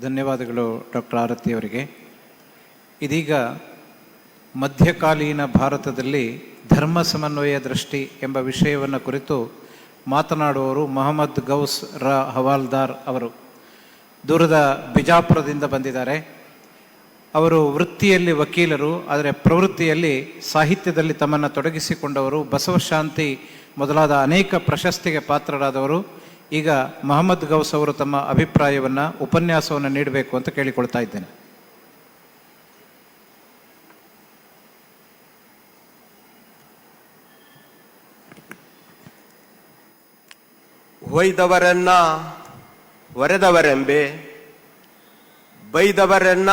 ಧನ್ಯವಾದಗಳು ಡಾಕ್ಟರ್ ಆರತಿ ಅವರಿಗೆ. ಇದೀಗ ಮಧ್ಯಕಾಲೀನ ಭಾರತದಲ್ಲಿ ಧರ್ಮ ಸಮನ್ವಯ ದೃಷ್ಟಿ ಎಂಬ ವಿಷಯವನ್ನು ಕುರಿತು ಮಾತನಾಡುವವರು ಮೊಹಮ್ಮದ್ ಗೌಸ್ ರಾ ಹವಾಲ್ದಾರ್ ಅವರು. ದೂರದ ಬಿಜಾಪುರದಿಂದ ಬಂದಿದ್ದಾರೆ. ಅವರು ವೃತ್ತಿಯಲ್ಲಿ ವಕೀಲರು, ಆದರೆ ಪ್ರವೃತ್ತಿಯಲ್ಲಿ ಸಾಹಿತ್ಯದಲ್ಲಿ ತಮ್ಮನ್ನು ತೊಡಗಿಸಿಕೊಂಡವರು, ಬಸವಶಾಂತಿ ಮೊದಲಾದ ಅನೇಕ ಪ್ರಶಸ್ತಿಗೆ ಪಾತ್ರರಾದವರು. ಈಗ ಮೊಹಮ್ಮದ್ ಗೌಸ್ ಅವರು ತಮ್ಮ ಅಭಿಪ್ರಾಯವನ್ನು, ಉಪನ್ಯಾಸವನ್ನು ನೀಡಬೇಕು ಅಂತ ಕೇಳಿಕೊಳ್ತಾ ಇದ್ದೇನೆ. ಹೊಯ್ದವರನ್ನ ಹೊರೆದವರೆಂಬೆ, ಬೈದವರನ್ನ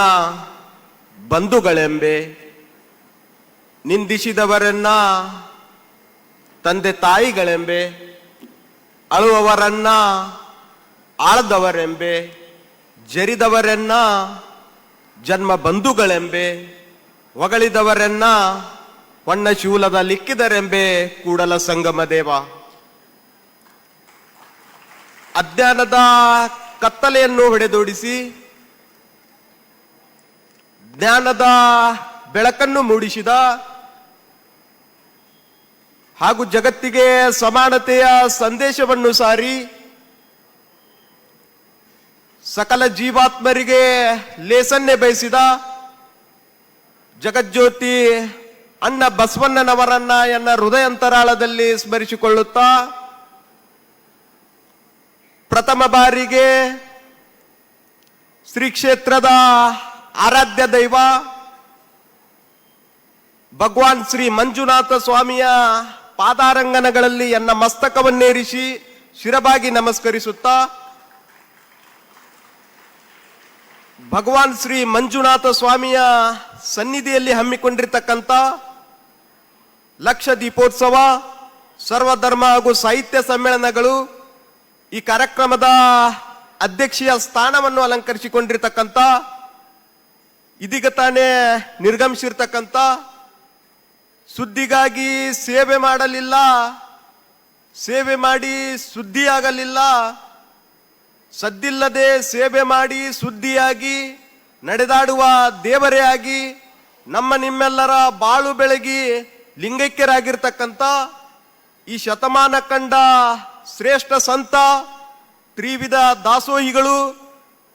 ಬಂಧುಗಳೆಂಬೆ, ನಿಂದಿಸಿದವರನ್ನ ತಂದೆ ತಾಯಿಗಳೆಂಬೆ, ಅಳುವವರನ್ನ ಆಳದವರೆಂಬೆ, ಜರಿದವರನ್ನ ಜನ್ಮ ಬಂಧುಗಳೆಂಬೆ, ಹೊಗಳಿದವರನ್ನ ಹೊನ್ನ ಶೂಲದ ಲಿಕ್ಕಿದರೆಂಬೆ ಕೂಡಲ ಸಂಗಮ ದೇವ. ಅಜ್ಞಾನದ ಕತ್ತಲೆಯನ್ನು ಹೊಡೆದೋಡಿಸಿ ಜ್ಞಾನದ ಬೆಳಕನ್ನು ಮೂಡಿಸಿದ ಹಾಗೂ ಜಗತ್ತಿಗೆ ಸಮಾನತೆಯ ಸಂದೇಶವನ್ನು ಸಾರಿ ಸಕಲ ಜೀವಾತ್ಮರಿಗೆ ಲೇಸನ್ನೇ ಬಯಸಿದ ಜಗಜ್ಯೋತಿ ಅಣ್ಣ ಬಸವಣ್ಣನವರನ್ನ ಎನ್ನ ಹೃದಯಾಂತರಾಳದಲ್ಲಿ ಸ್ಮರಿಸಿಕೊಳ್ಳುತ್ತಾ, ಪ್ರಥಮ ಬಾರಿಗೆ ಶ್ರೀ ಕ್ಷೇತ್ರದ ಆರಾಧ್ಯ ದೈವ ಭಗವಾನ್ ಶ್ರೀ ಮಂಜುನಾಥ ಸ್ವಾಮಿಯ ಪಾದಾರಂಗಣಗಳಲ್ಲಿ ಎನ್ನ ಮಸ್ತಕವನ್ನೇರಿಸಿ ಶಿರಬಾಗಿ ನಮಸ್ಕರಿಸುತ್ತಾ, ಭಗವಾನ್ ಶ್ರೀ ಮಂಜುನಾಥ ಸ್ವಾಮಿಯ ಸನ್ನಿಧಿಯಲ್ಲಿ ಹಮ್ಮಿಕೊಂಡಿರ್ತಕ್ಕಂಥ ಲಕ್ಷ ದೀಪೋತ್ಸವ, ಸರ್ವಧರ್ಮ ಹಾಗೂ ಸಾಹಿತ್ಯ ಸಮ್ಮೇಳನಗಳು, ಈ ಕಾರ್ಯಕ್ರಮದ ಅಧ್ಯಕ್ಷೀಯ ಸ್ಥಾನವನ್ನು ಅಲಂಕರಿಸಿಕೊಂಡಿರ್ತಕ್ಕಂಥ, ಇದೀಗ ತಾನೇ ನಿರ್ಗಮಿಸಿರ್ತಕ್ಕಂಥ, ಸುದ್ದಿಗಾಗಿ ಸೇವೆ ಮಾಡಲಿಲ್ಲ, ಸೇವೆ ಮಾಡಿ ಸುದ್ದಿಯಾಗಲಿಲ್ಲ, ಸದ್ದಿಲ್ಲದೆ ಸೇವೆ ಮಾಡಿ ಸುದ್ದಿಯಾಗಿ ನಡೆದಾಡುವ ದೇವರೇ ಆಗಿ ನಮ್ಮ ನಿಮ್ಮೆಲ್ಲರ ಬಾಳು ಬೆಳಗಿ ಲಿಂಗೈಕ್ಯರಾಗಿರ್ತಕ್ಕಂಥ ಈ ಶತಮಾನ ಕಂಡ ಶ್ರೇಷ್ಠ ಸಂತ, ತ್ರಿವಿಧ ದಾಸೋಹಿಗಳು,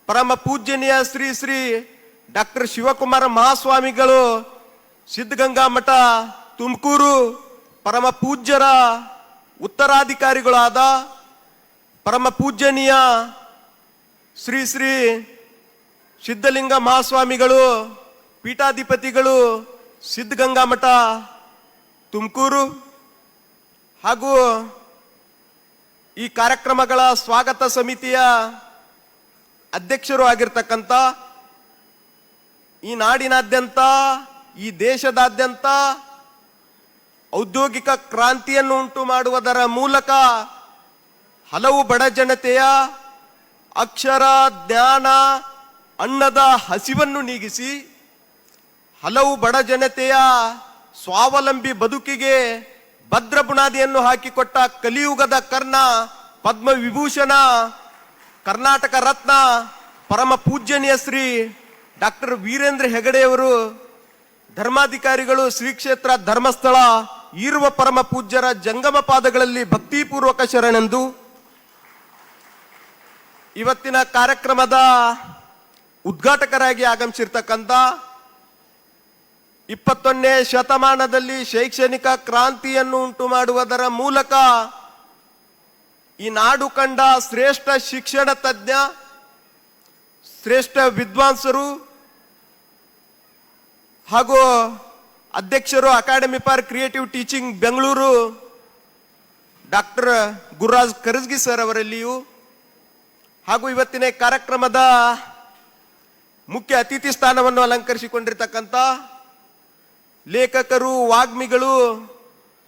ಪರಮ ಪೂಜ್ಯನೀಯ ಶ್ರೀ ಶ್ರೀ ಡಾಕ್ಟರ್ ಶಿವಕುಮಾರ ಮಹಾಸ್ವಾಮಿಗಳು, ಸಿದ್ಧಗಂಗಾ ಮಠ ತುಮಕೂರು, ಪರಮ ಪೂಜ್ಯರ ಉತ್ತರಾಧಿಕಾರಿಗಳಾದ ಪರಮ ಪೂಜ್ಯನೀಯ ಶ್ರೀ ಶ್ರೀ ಸಿದ್ಧಲಿಂಗ ಮಹಾಸ್ವಾಮಿಗಳು, ಪೀಠಾಧಿಪತಿಗಳು, ಸಿದ್ಧಗಂಗಾ ಮಠ ತುಮಕೂರು, ಹಾಗೂ ಈ ಕಾರ್ಯಕ್ರಮಗಳ ಸ್ವಾಗತ ಸಮಿತಿಯ ಅಧ್ಯಕ್ಷರು ಆಗಿರ್ತಕ್ಕಂಥ, ಈ ನಾಡಿನಾದ್ಯಂತ, ಈ ದೇಶದಾದ್ಯಂತ ಔದ್ಯೋಗಿಕ ಕ್ರಾಂತಿಯನ್ನು ಉಂಟು ಮಾಡುವುದರ ಮೂಲಕ ಹಲವು ಬಡ ಜನತೆಯ ಅಕ್ಷರ, ಜ್ಞಾನ, ಅನ್ನದ ಹಸಿವನ್ನು ನೀಗಿಸಿ ಹಲವು ಬಡ ಜನತೆಯ ಸ್ವಾವಲಂಬಿ ಬದುಕಿಗೆ ಭದ್ರ ಬುನಾದಿಯನ್ನು ಹಾಕಿಕೊಟ್ಟ ಕಲಿಯುಗದ ಕರ್ಣ, ಪದ್ಮ ವಿಭೂಷಣ, ಕರ್ನಾಟಕ ರತ್ನ, ಪರಮ ಪೂಜ್ಯನೀಯ ಶ್ರೀ ಡಾಕ್ಟರ್ ವೀರೇಂದ್ರ ಹೆಗಡೆಯವರು, ಧರ್ಮಾಧಿಕಾರಿಗಳು, ಶ್ರೀ ಕ್ಷೇತ್ರ ಧರ್ಮಸ್ಥಳ ಈರುವ ಪರಮ ಪೂಜ್ಯರ ಜಂಗಮ ಪಾದಗಳಲ್ಲಿ ಭಕ್ತಿಪೂರ್ವಕ ಶರಣೆಂದು ಇವತ್ತಿನ ಕಾರ್ಯಕ್ರಮದ ಉದ್ಘಾಟಕರಾಗಿ ಆಗಮಿಸಿರ್ತಕ್ಕಂಥ 21ನೇ ಶತಮಾನದಲ್ಲಿ ಶೈಕ್ಷಣಿಕ ಕ್ರಾಂತಿಯನ್ನು ಉಂಟು ಮಾಡುವುದರ ಮೂಲಕ ಈ ನಾಡು ಕಂಡ ಶ್ರೇಷ್ಠ ಶಿಕ್ಷಣ ತಜ್ಞ, ಶ್ರೇಷ್ಠ ವಿದ್ವಾಂಸರು ಹಾಗೂ ಅಧ್ಯಕ್ಷರು academy for creative teaching Bengaluru doctor Gururaj Karajgi sir ಅವರಲ್ಲಿಯೂ, ಹಾಗೂ ಇವತ್ತಿನ ಕಾರ್ಯಕ್ರಮದ ಮುಖ್ಯ ಅತಿಥಿ ಸ್ಥಾನವನ್ನು ಅಲಂಕರಿಸಿಕೊಂಡಿರ್ತಕ್ಕಂಥ ಲೇಖಕರು, ವಾಗ್ಮಿಗಳು,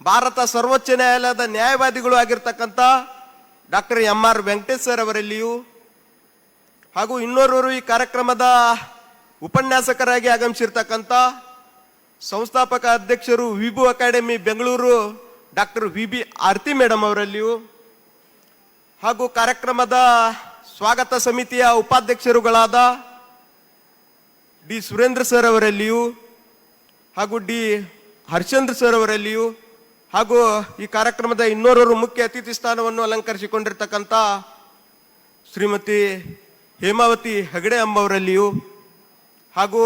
ಭಾರತ ಸರ್ವೋಚ್ಚ ನ್ಯಾಯಾಲಯದ ನ್ಯಾಯವಾದಿಗಳು ಆಗಿರ್ತಕ್ಕಂಥ ಡಾಕ್ಟರ್ ಎಂ.ಆರ್. ವೆಂಕಟೇಶ್ ಸರ್ ಅವರಲ್ಲಿಯೂ, ಹಾಗೂ ಇನ್ನೋರ್ವರು ಈ ಕಾರ್ಯಕ್ರಮದ ಉಪನ್ಯಾಸಕರಾಗಿ ಆಗಮಿಸಿರ್ತಕ್ಕಂಥ ಸಂಸ್ಥಾಪಕ ಅಧ್ಯಕ್ಷರು ವಿಭು ಅಕಾಡೆಮಿ ಬೆಂಗಳೂರು ಡಾಕ್ಟರ್ ವಿ.ಬಿ. ಆರತಿ ಮೇಡಮ್ ಅವರಲ್ಲಿಯೂ, ಹಾಗೂ ಕಾರ್ಯಕ್ರಮದ ಸ್ವಾಗತ ಸಮಿತಿಯ ಉಪಾಧ್ಯಕ್ಷರುಗಳಾದ ಡಿ ಸುರೇಂದ್ರ ಸರ್ ಅವರಲ್ಲಿಯೂ ಹಾಗೂ ಡಿ ಹರ್ಷೇಂದ್ರ ಸರ್ ಅವರಲ್ಲಿಯೂ ಹಾಗೂ ಈ ಕಾರ್ಯಕ್ರಮದ ಇನ್ನೋರ್ವರು ಮುಖ್ಯ ಅತಿಥಿ ಸ್ಥಾನವನ್ನು ಅಲಂಕರಿಸಿಕೊಂಡಿರ್ತಕ್ಕಂಥ ಶ್ರೀಮತಿ ಹೇಮಾವತಿ ಹೆಗಡೆ ಅಮ್ಮವರಲ್ಲಿಯೂ ಹಾಗೂ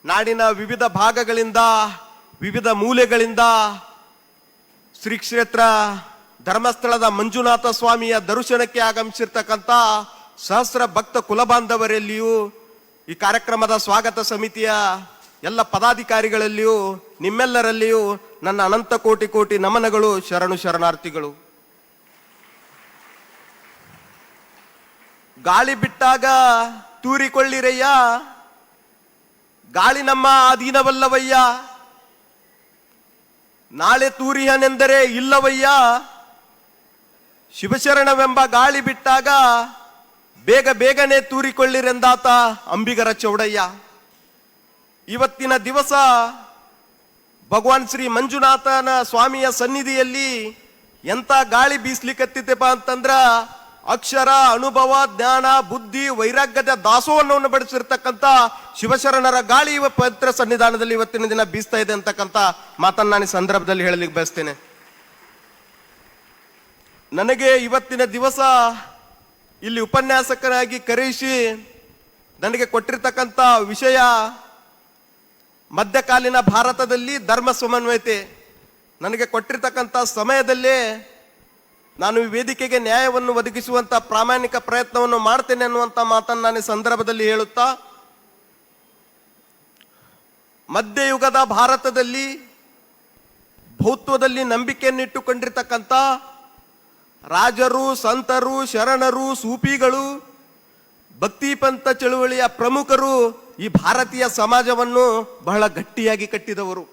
ನಾಡಿನ ವಿವಿಧ ಭಾಗಗಳಿಂದ ವಿವಿಧ ಮೂಲೆಗಳಿಂದ ಶ್ರೀ ಕ್ಷೇತ್ರ ಧರ್ಮಸ್ಥಳದ ಮಂಜುನಾಥ ಸ್ವಾಮಿಯ ದರ್ಶನಕ್ಕೆ ಆಗಮಿಸಿರ್ತಕ್ಕಂಥ ಸಹಸ್ರ ಭಕ್ತ ಕುಲಬಾಂಧವರಲ್ಲಿಯೂ ಈ ಕಾರ್ಯಕ್ರಮದ ಸ್ವಾಗತ ಸಮಿತಿಯ ಎಲ್ಲ ಪದಾಧಿಕಾರಿಗಳಲ್ಲಿಯೂ ನಿಮ್ಮೆಲ್ಲರಲ್ಲಿಯೂ ನನ್ನ ಅನಂತ ಕೋಟಿ ಕೋಟಿ ನಮನಗಳು, ಶರಣು ಶರಣಾರ್ಥಿಗಳು. ಗಾಳಿ ಬಿಟ್ಟಾಗ ತೂರಿಕೊಳ್ಳಿರಯ್ಯ, ಗಾಳಿ ನಮ್ಮ ಅಧೀನವಲ್ಲವಯ್ಯ, ನಾಳೆ ತೂರಿಯನೆಂದರೆ ಇಲ್ಲವಯ್ಯ, ಶಿವಶರಣವೆಂಬ ಗಾಳಿ ಬಿಟ್ಟಾಗ ಬೇಗ ಬೇಗನೆ ತೂರಿಕೊಳ್ಳಿರೆಂದಾತ ಅಂಬಿಗರ ಚೌಡಯ್ಯ. ಇವತ್ತಿನ ದಿವಸ ಭಗವಾನ್ ಶ್ರೀ ಮಂಜುನಾಥನ ಸ್ವಾಮಿಯ ಸನ್ನಿಧಿಯಲ್ಲಿ ಎಂತ ಗಾಳಿ ಬೀಸ್ಲಿಕ್ಕತ್ತಿತ್ತಪ್ಪ ಅಂತಂದ್ರ ಅಕ್ಷರ, ಅನುಭವ, ಜ್ಞಾನ, ಬುದ್ಧಿ, ವೈರಾಗ್ಯದ ದಾಸೋಹವನ್ನು ಬಡಿಸಿರ್ತಕ್ಕಂಥ ಶಿವಶರಣರ ಗಾಳಿ ಪವಿತ್ರ ಸನ್ನಿಧಾನದಲ್ಲಿ ಇವತ್ತಿನ ದಿನ ಬೀಸ್ತಾ ಇದೆ ಅಂತಕ್ಕಂಥ ಮಾತನ್ನ ನಾನು ಈ ಸಂದರ್ಭದಲ್ಲಿ ಹೇಳಲಿಕ್ಕೆ ಬಯಸ್ತೇನೆ. ನನಗೆ ಇವತ್ತಿನ ದಿವಸ ಇಲ್ಲಿ ಉಪನ್ಯಾಸಕರಾಗಿ ಕರೆಯಿಸಿ ನನಗೆ ಕೊಟ್ಟಿರ್ತಕ್ಕಂಥ ವಿಷಯ ಮಧ್ಯಕಾಲೀನ ಭಾರತದಲ್ಲಿ ಧರ್ಮ ಸಮನ್ವಯತೆ. ನನಗೆ ಕೊಟ್ಟಿರ್ತಕ್ಕಂಥ ಸಮಯದಲ್ಲೇ ನಾನು ಈ ವೇದಿಕೆಗೆ ನ್ಯಾಯವನ್ನು ಒದಗಿಸುವಂತ ಪ್ರಾಮಾಣಿಕ ಪ್ರಯತ್ನವನ್ನು ಮಾಡ್ತೇನೆ ಅನ್ನುವಂಥ ಮಾತನ್ನು ನಾನು ಈ ಸಂದರ್ಭದಲ್ಲಿ ಹೇಳುತ್ತಾ, ಮಧ್ಯಯುಗದ ಭಾರತದಲ್ಲಿ ಬೌದ್ಧದಲ್ಲಿ ನಂಬಿಕೆಯನ್ನಿಟ್ಟುಕೊಂಡಿರ್ತಕ್ಕಂಥ ರಾಜರು, ಸಂತರು, ಶರಣರು, ಸೂಫಿಗಳು, ಭಕ್ತಿಪಂಥ ಚಳುವಳಿಯ ಪ್ರಮುಖರು ಈ ಭಾರತೀಯ ಸಮಾಜವನ್ನು ಬಹಳ ಗಟ್ಟಿಯಾಗಿ ಕಟ್ಟಿದವರು.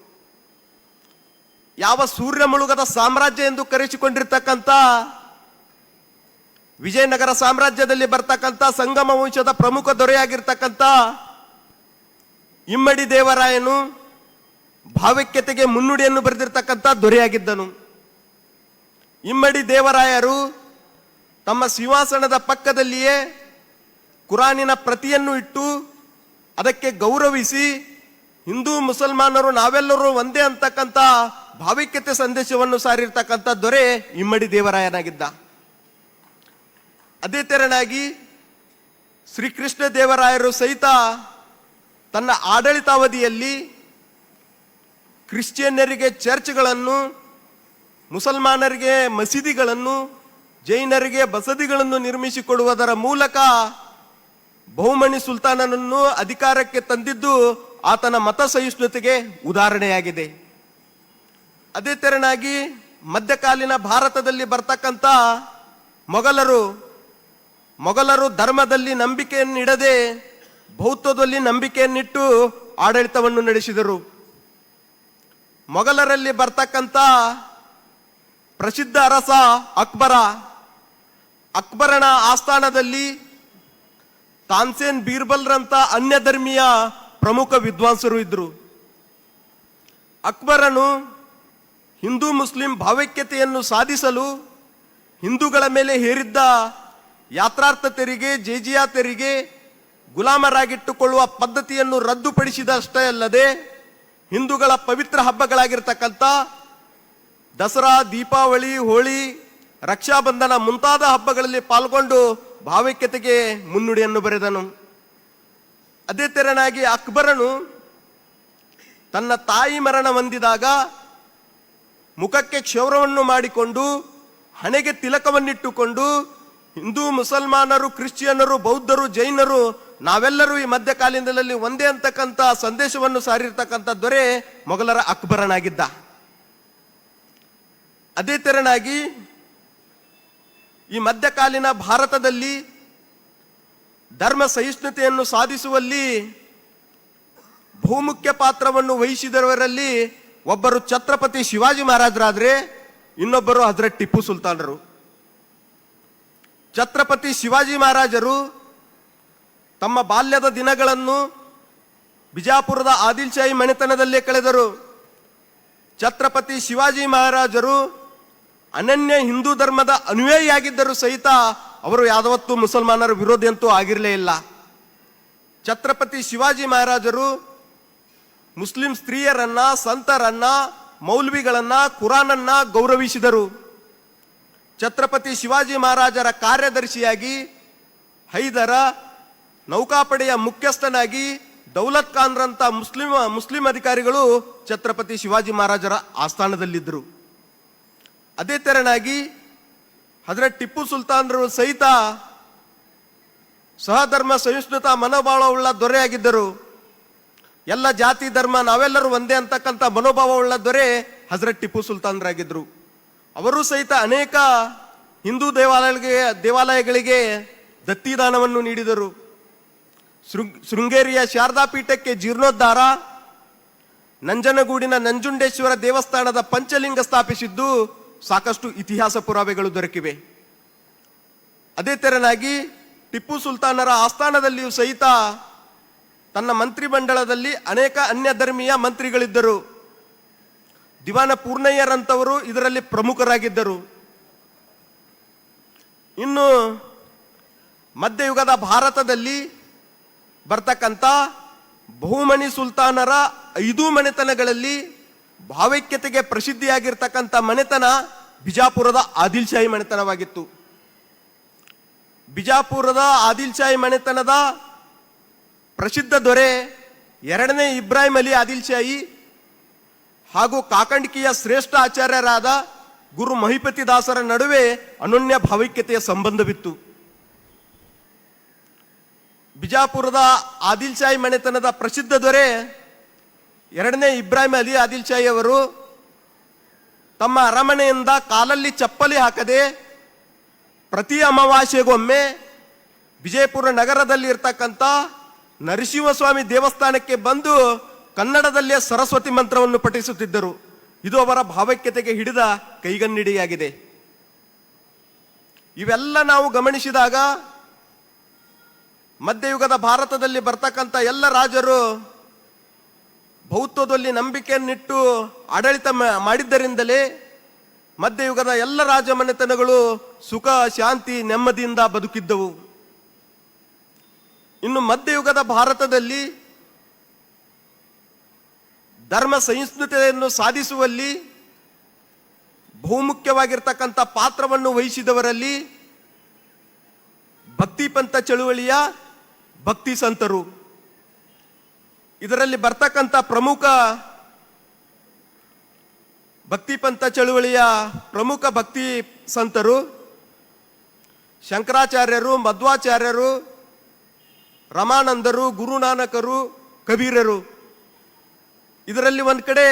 ಯಾವ ಸೂರ್ಯ ಮುಳುಗದ ಸಾಮ್ರಾಜ್ಯ ಎಂದು ಕರೆಸಿಕೊಂಡಿರ್ತಕ್ಕಂಥ ವಿಜಯನಗರ ಸಾಮ್ರಾಜ್ಯದಲ್ಲಿ ಬರ್ತಕ್ಕಂಥ ಸಂಗಮ ವಂಶದ ಪ್ರಮುಖ ದೊರೆಯಾಗಿರ್ತಕ್ಕಂಥ ಇಮ್ಮಡಿ ದೇವರಾಯನು ಭಾವೈಕ್ಯತೆಗೆ ಮುನ್ನುಡಿಯನ್ನು ಬರೆದಿರ್ತಕ್ಕಂಥ ದೊರೆಯಾಗಿದ್ದನು. ಇಮ್ಮಡಿ ದೇವರಾಯರು ತಮ್ಮ ಸಿಂಹಾಸನದ ಪಕ್ಕದಲ್ಲಿಯೇ ಕುರಾನಿನ ಪ್ರತಿಯನ್ನು ಇಟ್ಟು ಅದಕ್ಕೆ ಗೌರವಿಸಿ ಹಿಂದೂ ಮುಸಲ್ಮಾನರು ನಾವೆಲ್ಲರೂ ಒಂದೇ ಅಂತಕ್ಕಂಥ ಭಾವೈಕ್ಯತೆ ಸಂದೇಶವನ್ನು ಸಾರಿರ್ತಕ್ಕಂಥ ದೊರೆ ಇಮ್ಮಡಿ ದೇವರಾಯನಾಗಿದ್ದ. ಅದೇ ತೆರನಾಗಿ ಶ್ರೀಕೃಷ್ಣ ದೇವರಾಯರು ಸಹಿತ ತನ್ನ ಆಡಳಿತಾವಧಿಯಲ್ಲಿ ಕ್ರಿಶ್ಚಿಯನ್ನರಿಗೆ ಚರ್ಚ್ಗಳನ್ನು, ಮುಸಲ್ಮಾನರಿಗೆ ಮಸೀದಿಗಳನ್ನು, ಜೈನರಿಗೆ ಬಸದಿಗಳನ್ನು ನಿರ್ಮಿಸಿಕೊಡುವುದರ ಮೂಲಕ ಬಹುಮನಿ ಸುಲ್ತಾನನನ್ನು ಅಧಿಕಾರಕ್ಕೆ ತಂದಿದ್ದು ಆತನ ಮತ ಸಹಿಷ್ಣುತೆಗೆ ಉದಾಹರಣೆಯಾಗಿದೆ. ಅದೇ ತೆರನಾಗಿ ಮಧ್ಯಕಾಲೀನ ಭಾರತದಲ್ಲಿ ಬರ್ತಕ್ಕಂಥ ಮೊಘಲರು ಧರ್ಮದಲ್ಲಿ ನಂಬಿಕೆಯನ್ನಿಡದೆ ಬೌದ್ಧದಲ್ಲಿ ನಂಬಿಕೆಯನ್ನಿಟ್ಟು ಆಡಳಿತವನ್ನು ನಡೆಸಿದರು. ಮೊಘಲರಲ್ಲಿ ಬರ್ತಕ್ಕಂಥ ಪ್ರಸಿದ್ಧ ಅರಸ ಅಕ್ಬರನ ಆಸ್ಥಾನದಲ್ಲಿ ತಾನ್ಸೇನ್ ಬೀರ್ಬಲ್ರಂತ ಅನ್ಯ ಧರ್ಮೀಯ ಪ್ರಮುಖ ವಿದ್ವಾಂಸರು ಇದ್ರು. ಅಕ್ಬರನು ಹಿಂದೂ ಮುಸ್ಲಿಂ ಭಾವೈಕ್ಯತೆಯನ್ನು ಸಾಧಿಸಲು ಹಿಂದೂಗಳ ಮೇಲೆ ಹೇರಿದ್ದ ಯಾತ್ರಾರ್ಥ ತೆರಿಗೆ, ಜೇಜಿಯಾ ತೆರಿಗೆ, ಗುಲಾಮರಾಗಿಟ್ಟುಕೊಳ್ಳುವ ಪದ್ಧತಿಯನ್ನು ರದ್ದುಪಡಿಸಿದಷ್ಟೇ ಅಲ್ಲದೆ ಹಿಂದೂಗಳ ಪವಿತ್ರ ಹಬ್ಬಗಳಾಗಿರ್ತಕ್ಕಂಥ ದಸರಾ, ದೀಪಾವಳಿ, ಹೋಳಿ, ರಕ್ಷಾಬಂಧನ ಮುಂತಾದ ಹಬ್ಬಗಳಲ್ಲಿ ಪಾಲ್ಗೊಂಡು ಭಾವೈಕ್ಯತೆಗೆ ಮುನ್ನುಡಿಯನ್ನು ಬರೆದನು. ಅದೇ ತೆರನಾಗಿ ಅಕ್ಬರನು ತನ್ನ ತಾಯಿ ಮರಣ ಹೊಂದಿದಾಗ ಮುಖಕ್ಕೆ ಕ್ಷೌರವನ್ನು ಮಾಡಿಕೊಂಡು ಹಣೆಗೆ ತಿಲಕವನ್ನಿಟ್ಟುಕೊಂಡು ಹಿಂದೂ ಮುಸಲ್ಮಾನರು, ಕ್ರಿಶ್ಚಿಯನ್ನರು, ಬೌದ್ಧರು, ಜೈನರು ನಾವೆಲ್ಲರೂ ಈ ಮಧ್ಯಕಾಲೀನದಲ್ಲಿ ಒಂದೇ ಅಂತಕ್ಕಂಥ ಸಂದೇಶವನ್ನು ಸಾರಿರ್ತಕ್ಕಂಥ ದೊರೆ ಮೊಘಲರ ಅಕ್ಬರನಾಗಿದ್ದ. ಅದೇ ತೆರನಾಗಿ ಈ ಮಧ್ಯಕಾಲೀನ ಭಾರತದಲ್ಲಿ ಧರ್ಮ ಸಹಿಷ್ಣುತೆಯನ್ನು ಸಾಧಿಸುವಲ್ಲಿ ಬಹುಮುಖ್ಯ ಪಾತ್ರವನ್ನು ವಹಿಸಿದವರಲ್ಲಿ ಒಬ್ಬರು ಛತ್ರಪತಿ ಶಿವಾಜಿ ಮಹಾರಾಜರಾದ್ರೆ ಇನ್ನೊಬ್ಬರು ಹಜರತ್ ಟಿಪ್ಪು ಸುಲ್ತಾನರು. ಛತ್ರಪತಿ ಶಿವಾಜಿ ಮಹಾರಾಜರು ತಮ್ಮ ಬಾಲ್ಯದ ದಿನಗಳನ್ನು ಬಿಜಾಪುರದ ಆದಿಲ್ಶಾಹಿ ಮನೆತನದಲ್ಲೇ ಕಳೆದರು. ಛತ್ರಪತಿ ಶಿವಾಜಿ ಮಹಾರಾಜರು ಅನನ್ಯ ಹಿಂದೂ ಧರ್ಮದ ಅನುಯಾಯಿಯಾಗಿದ್ದರೂ ಸಹಿತ ಅವರು ಯಾವತ್ತೂ ಮುಸಲ್ಮಾನರ ವಿರೋಧಿ ಅಂತೂ ಆಗಿರಲೇ ಇಲ್ಲ. ಛತ್ರಪತಿ ಶಿವಾಜಿ ಮಹಾರಾಜರು ಮುಸ್ಲಿಂ ಸ್ತ್ರೀಯರನ್ನ, ಸಂತರನ್ನ, ಮೌಲ್ವಿಗಳನ್ನ, ಕುರಾನನ್ನ ಗೌರವಿಸಿದರು. ಛತ್ರಪತಿ ಶಿವಾಜಿ ಮಹಾರಾಜರ ಕಾರ್ಯದರ್ಶಿಯಾಗಿ ಹೈದರ, ನೌಕಾಪಡೆಯ ಮುಖ್ಯಸ್ಥನಾಗಿ ದೌಲತ್ ಖಾನ್ರಂತ ಮುಸ್ಲಿಂ ಅಧಿಕಾರಿಗಳು ಛತ್ರಪತಿ ಶಿವಾಜಿ ಮಹಾರಾಜರ ಆಸ್ಥಾನದಲ್ಲಿದ್ದರು. ಅದೇ ತೆರನಾಗಿ ಹಜರತ್ ಟಿಪ್ಪು ಸುಲ್ತಾನರು ಸಹಿತ ಸಹಧರ್ಮ ಸಹಿಷ್ಣುತಾ ಮನೋಭಾವವುಳ್ಳ ದೊರೆಯಾಗಿದ್ದರು. ಎಲ್ಲ ಜಾತಿ ಧರ್ಮ ನಾವೆಲ್ಲರೂ ಒಂದೇ ಅಂತಕ್ಕಂಥ ಮನೋಭಾವವುಳ್ಳ ದೊರೆ ಹಜರತ್ ಟಿಪ್ಪು ಸುಲ್ತಾನರಾಗಿದ್ದರು. ಅವರು ಸಹಿತ ಅನೇಕ ಹಿಂದೂ ದೇವಾಲಯಗಳಿಗೆ ದತ್ತಿದಾನವನ್ನು ನೀಡಿದರು. ಶೃಂಗೇರಿಯ ಶಾರದಾ ಪೀಠಕ್ಕೆ ಜೀರ್ಣೋದ್ಧಾರ, ನಂಜನಗೂಡಿನ ನಂಜುಂಡೇಶ್ವರ ದೇವಸ್ಥಾನದ ಪಂಚಲಿಂಗ ಸ್ಥಾಪಿಸಿದ್ದು ಸಾಕಷ್ಟು ಇತಿಹಾಸ ಪುರಾವೆಗಳು ದೊರಕಿವೆ. ಅದೇ ತೆರನಾಗಿ ಟಿಪ್ಪು ಸುಲ್ತಾನರ ಆಸ್ಥಾನದಲ್ಲಿಯೂ ಸಹಿತ ತನ್ನ ಮಂತ್ರಿಮಂಡಲದಲ್ಲಿ ಅನೇಕ ಅನ್ಯ ಧರ್ಮೀಯ ಮಂತ್ರಿಗಳಿದ್ದರು. ದಿವಾನ ಪೂರ್ಣಯ್ಯರಂತವರು ಇದರಲ್ಲಿ ಪ್ರಮುಖರಾಗಿದ್ದರು. ಇನ್ನು ಮಧ್ಯಯುಗದ ಭಾರತದಲ್ಲಿ ಬರ್ತಕ್ಕಂಥ ಬಹುಮನಿ ಸುಲ್ತಾನರ 5 ಮನೆತನಗಳಲ್ಲಿ ಭಾವೈಕ್ಯತೆಗೆ ಪ್ರಸಿದ್ಧಿಯಾಗಿರ್ತಕ್ಕಂಥ ಮನೆತನ ಬಿಜಾಪುರದ ಆದಿಲ್ ಶಾಹಿ ಮನೆತನವಾಗಿತ್ತು. ಬಿಜಾಪುರದ ಆದಿಲ್ ಶಾಹಿ ಮನೆತನದ ಪ್ರಸಿದ್ಧ ದೊರೆ 2ನೇ ಇಬ್ರಾಹಿಂ ಅಲಿ ಆದಿಲ್ ಶಾಹಿ ಹಾಗೂ ಕಾಕಂಡ್ಕಿಯ ಶ್ರೇಷ್ಠ ಆಚಾರ್ಯರಾದ ಗುರು ಮಹಿಪತಿ ದಾಸರ ನಡುವೆ ಅನನ್ಯ ಭಾವೈಕ್ಯತೆಯ ಸಂಬಂಧವಿತ್ತು. ಬಿಜಾಪುರದ ಆದಿಲ್ ಶಾಹಿ ಮನೆತನದ ಪ್ರಸಿದ್ಧ ದೊರೆ 2ನೇ ಇಬ್ರಾಹಿಂ ಅಲಿ ಆದಿಲ್ ಶಾಹಿ ಅವರು ತಮ್ಮ ಅರಮನೆಯಿಂದ ಕಾಲಲ್ಲಿ ಚಪ್ಪಲಿ ಹಾಕದೆ ಪ್ರತಿ ಅಮಾವಾಸ್ಯೆಗೊಮ್ಮೆ ವಿಜಯಪುರ ನಗರದಲ್ಲಿ ಇರ್ತಕ್ಕಂಥ ನರಸಿಂಹಸ್ವಾಮಿ ದೇವಸ್ಥಾನಕ್ಕೆ ಬಂದು ಕನ್ನಡದಲ್ಲೇ ಸರಸ್ವತಿ ಮಂತ್ರವನ್ನು ಪಠಿಸುತ್ತಿದ್ದರು. ಇದು ಅವರ ಭಾವೈಕ್ಯತೆಗೆ ಹಿಡಿದ ಕೈಗನ್ನಡಿಯಾಗಿದೆ. ಇವೆಲ್ಲ ನಾವು ಗಮನಿಸಿದಾಗ ಮಧ್ಯಯುಗದ ಭಾರತದಲ್ಲಿ ಬರ್ತಕ್ಕಂಥ ಎಲ್ಲ ರಾಜರು ಬೌದ್ಧದಲ್ಲಿ ನಂಬಿಕೆಯನ್ನಿಟ್ಟು ಆಡಳಿತ ಮಾಡಿದ್ದರಿಂದಲೇ ಮಧ್ಯಯುಗದ ಎಲ್ಲ ರಾಜಮನೆತನಗಳು ಸುಖ, ಶಾಂತಿ, ನೆಮ್ಮದಿಯಿಂದ ಬದುಕಿದ್ದವು. ಇನ್ನು ಮಧ್ಯಯುಗದ ಭಾರತದಲ್ಲಿ ಧರ್ಮ ಸಹಿಷ್ಣುತೆಯನ್ನು ಸಾಧಿಸುವಲ್ಲಿ ಬಹುಮುಖ್ಯವಾಗಿರ್ತಕ್ಕಂಥ ಪಾತ್ರವನ್ನು ವಹಿಸಿದವರಲ್ಲಿ ಭಕ್ತಿ ಪಂಥ ಚಳುವಳಿಯ ಭಕ್ತಿ ಸಂತರು. ಇದರಲ್ಲಿ ಬರ್ತಕ್ಕಂಥ ಪ್ರಮುಖ ಭಕ್ತಿ ಪಂಥ ಚಳುವಳಿಯ ಪ್ರಮುಖ ಭಕ್ತಿ ಸಂತರು ಶಂಕರಾಚಾರ್ಯರು, ಮಧ್ವಾಚಾರ್ಯರು, ರಮಾನಂದರು, ಗುರುನಾನಕರು, ಕಬೀರರು. ಇದರಲ್ಲಿ ಒಂದ್ ಕಡೆ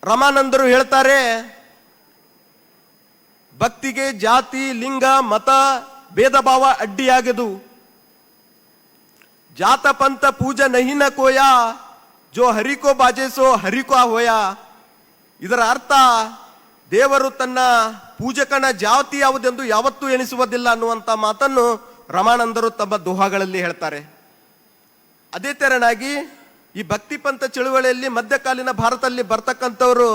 ರಮಾನಂದರು ಹೇಳ್ತಾರೆ, ಭಕ್ತಿಗೆ ಜಾತಿ, ಲಿಂಗ, ಮತ, ಭೇದ ಭಾವ ಅಡ್ಡಿಯಾಗದು. ಜಾತ ಪಂಥ ಪೂಜಾ ನಹಿ ನ ಕೋಯ, ಜೋ ಹರಿಕೋ ಬಾಜೆಸೋ ಹರಿಕೋ ಹೋಯ. ಇದರ ಅರ್ಥ ದೇವರು ತನ್ನ ಪೂಜಕನ ಜಾತಿ ಯಾವುದೆಂದು ಯಾವತ್ತೂ ಎಣಿಸುವುದಿಲ್ಲ ಅನ್ನುವಂಥ ಮಾತನ್ನು ರಮಾನಂದರು ತಮ್ಮ ದೋಹಾಗಳಲ್ಲಿ ಹೇಳ್ತಾರೆ. ಅದೇ ತೆರನಾಗಿ ಈ ಭಕ್ತಿ ಪಂಥ ಚಳುವಳಿಯಲ್ಲಿ ಮಧ್ಯಕಾಲೀನ ಭಾರತದಲ್ಲಿ ಬರ್ತಕ್ಕಂಥವರು